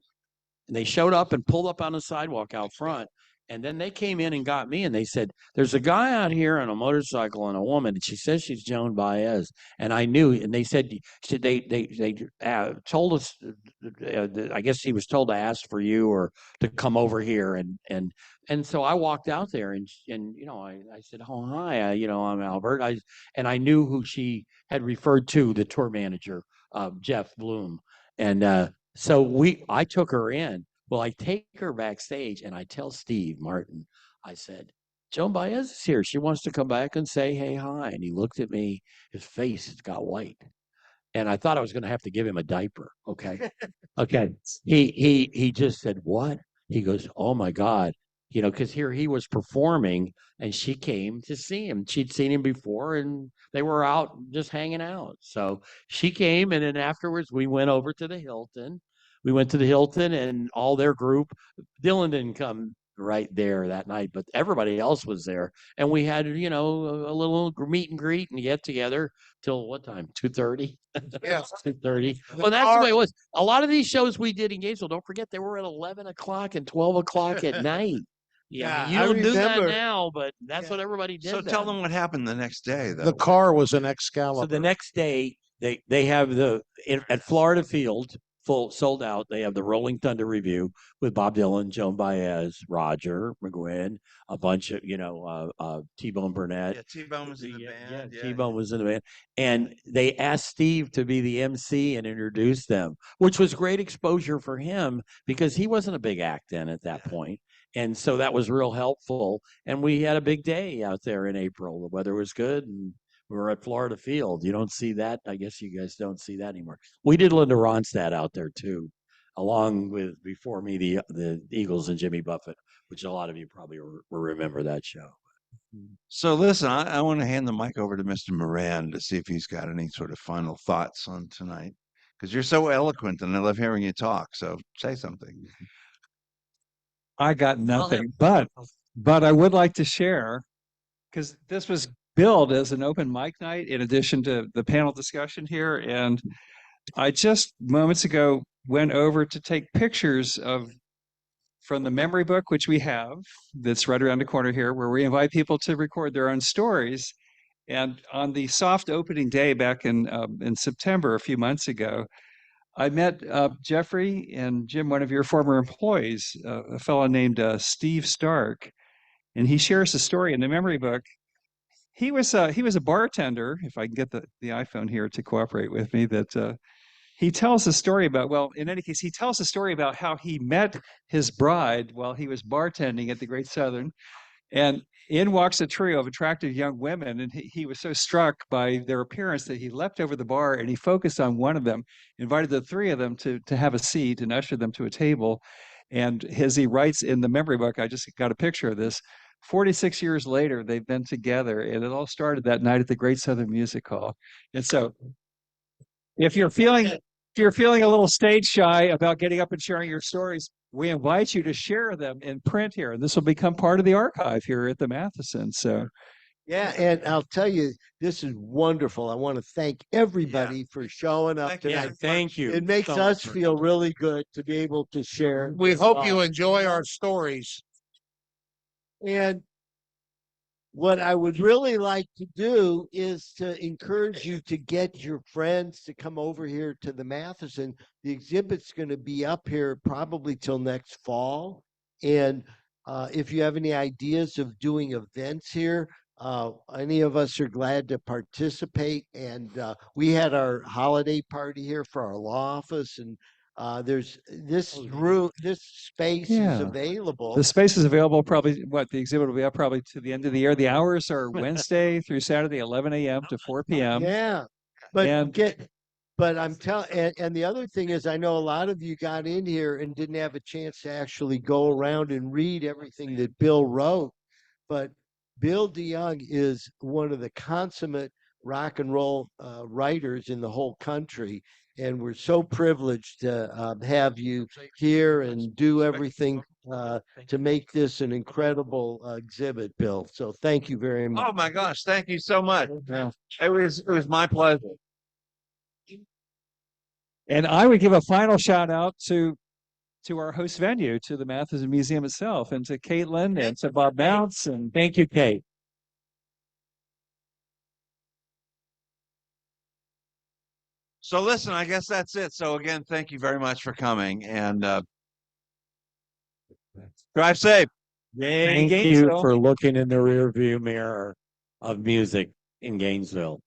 And they showed up and pulled up on the sidewalk out front. And then they came in and got me, and they said, "There's a guy out here on a motorcycle and a woman, and she says she's Joan Baez." And I knew, and they said, they told us, I guess he was told to ask for you or to come over here, and so I walked out there, and you know, I said, "Oh, hi, you know, I'm Albert." I knew who she had referred to, the tour manager, Jeff Bloom, and so I took her in. Well, I take her backstage and I tell Steve Martin, I said, "Joan Baez is here. She wants to come back and say, hey, hi." And he looked at me, his face got white. And I thought I was going to have to give him a diaper. Okay. Okay. He just said, "What?" He goes, "Oh my God." You know, because here he was performing and she came to see him. She'd seen him before and they were out just hanging out. So she came, and then afterwards we went over to the Hilton. We went to the Hilton and all their group. Dylan didn't come right there that night, but everybody else was there. And we had, you know, a little meet and greet and get together till what time? 2:30? Yeah. 2:30. Well, that's the way it was. A lot of these shows we did in Gainesville, don't forget, they were at 11 o'clock and 12 o'clock at night. Yeah, I mean, you I don't do that remember. now, but that's what everybody did. So tell them what happened the next day, though. The car was an So Excalibur. the next day, they have at Florida Field, full sold out. They have the Rolling Thunder Review with Bob Dylan, Joan Baez, Roger McGuinn, a bunch of T-Bone Burnett. Yeah, T-Bone was in the band. Yeah, T-Bone was in the band, and they asked Steve to be the MC and introduce them, which was great exposure for him because he wasn't a big act then at that point. And so that was real helpful. And we had a big day out there in April. The weather was good, and we were at Florida Field. You don't see that. I guess you guys don't see that anymore. We did Linda Ronstadt out there too, along with before me the Eagles and Jimmy Buffett, which a lot of you probably will remember that show. So listen, I want to hand the mic over to Mr. Moran to see if he's got any sort of final thoughts on tonight, because you're so eloquent and I love hearing you talk. So say something. I got nothing, but I would like to share, because this was billed as an open mic night in addition to the panel discussion here. And I just moments ago went over to take pictures from the memory book, which we have, that's right around the corner here, where we invite people to record their own stories. And on the soft opening day back in September, a few months ago, I met Jeffrey and Jim, one of your former employees, a fellow named Steve Stark, and he shares a story in the memory book. He was a bartender, if I can get the iPhone here to cooperate with me, that he tells a story about, well, in any case, he tells a story about how he met his bride while he was bartending at the Great Southern. And in walks a trio of attractive young women, and he was so struck by their appearance that he leapt over the bar and he focused on one of them, invited the three of them to have a seat and ushered them to a table. And as he writes in the memory book, I just got a picture of this, 46 years later, they've been together, and it all started that night at the Great Southern Music Hall. And so if you're feeling a little stage shy about getting up and sharing your stories, we invite you to share them in print here, and this will become part of the archive here at the Matheson. So, Yeah, and I'll tell you, this is wonderful. I want to thank everybody for showing up tonight. Thank you. It makes so us much. feel really good to be able to share. We hope you enjoy our stories. And what I would really like to do is to encourage you to get your friends to come over here to the Matheson. The exhibit's going to be up here probably till next fall. And if you have any ideas of doing events here, any of us are glad to participate. And we had our holiday party here for our law office, and there's this room, this space is Yeah. available. The space is available probably, the exhibit will be up probably to the end of the year. The hours are Wednesday through Saturday, 11 a.m. to 4 p.m. Yeah, but And- but I'm telling, and the other thing is, I know a lot of you got in here and didn't have a chance to actually go around and read everything that Bill wrote. But Bill DeYoung is one of the consummate rock and roll writers in the whole country. And we're so privileged to have you here and do everything to make this an incredible exhibit, Bill. So thank you very much. Oh my gosh, thank you so much. It was my pleasure. And I would give a final shout out to our host venue, to the Matheson Museum itself, and to Caitlin and to Bob Bounce. And Thank you, Kate. So listen, I guess that's it. So again, thank you very much for coming, and drive safe. Thank you for looking in the rear view mirror of music in Gainesville.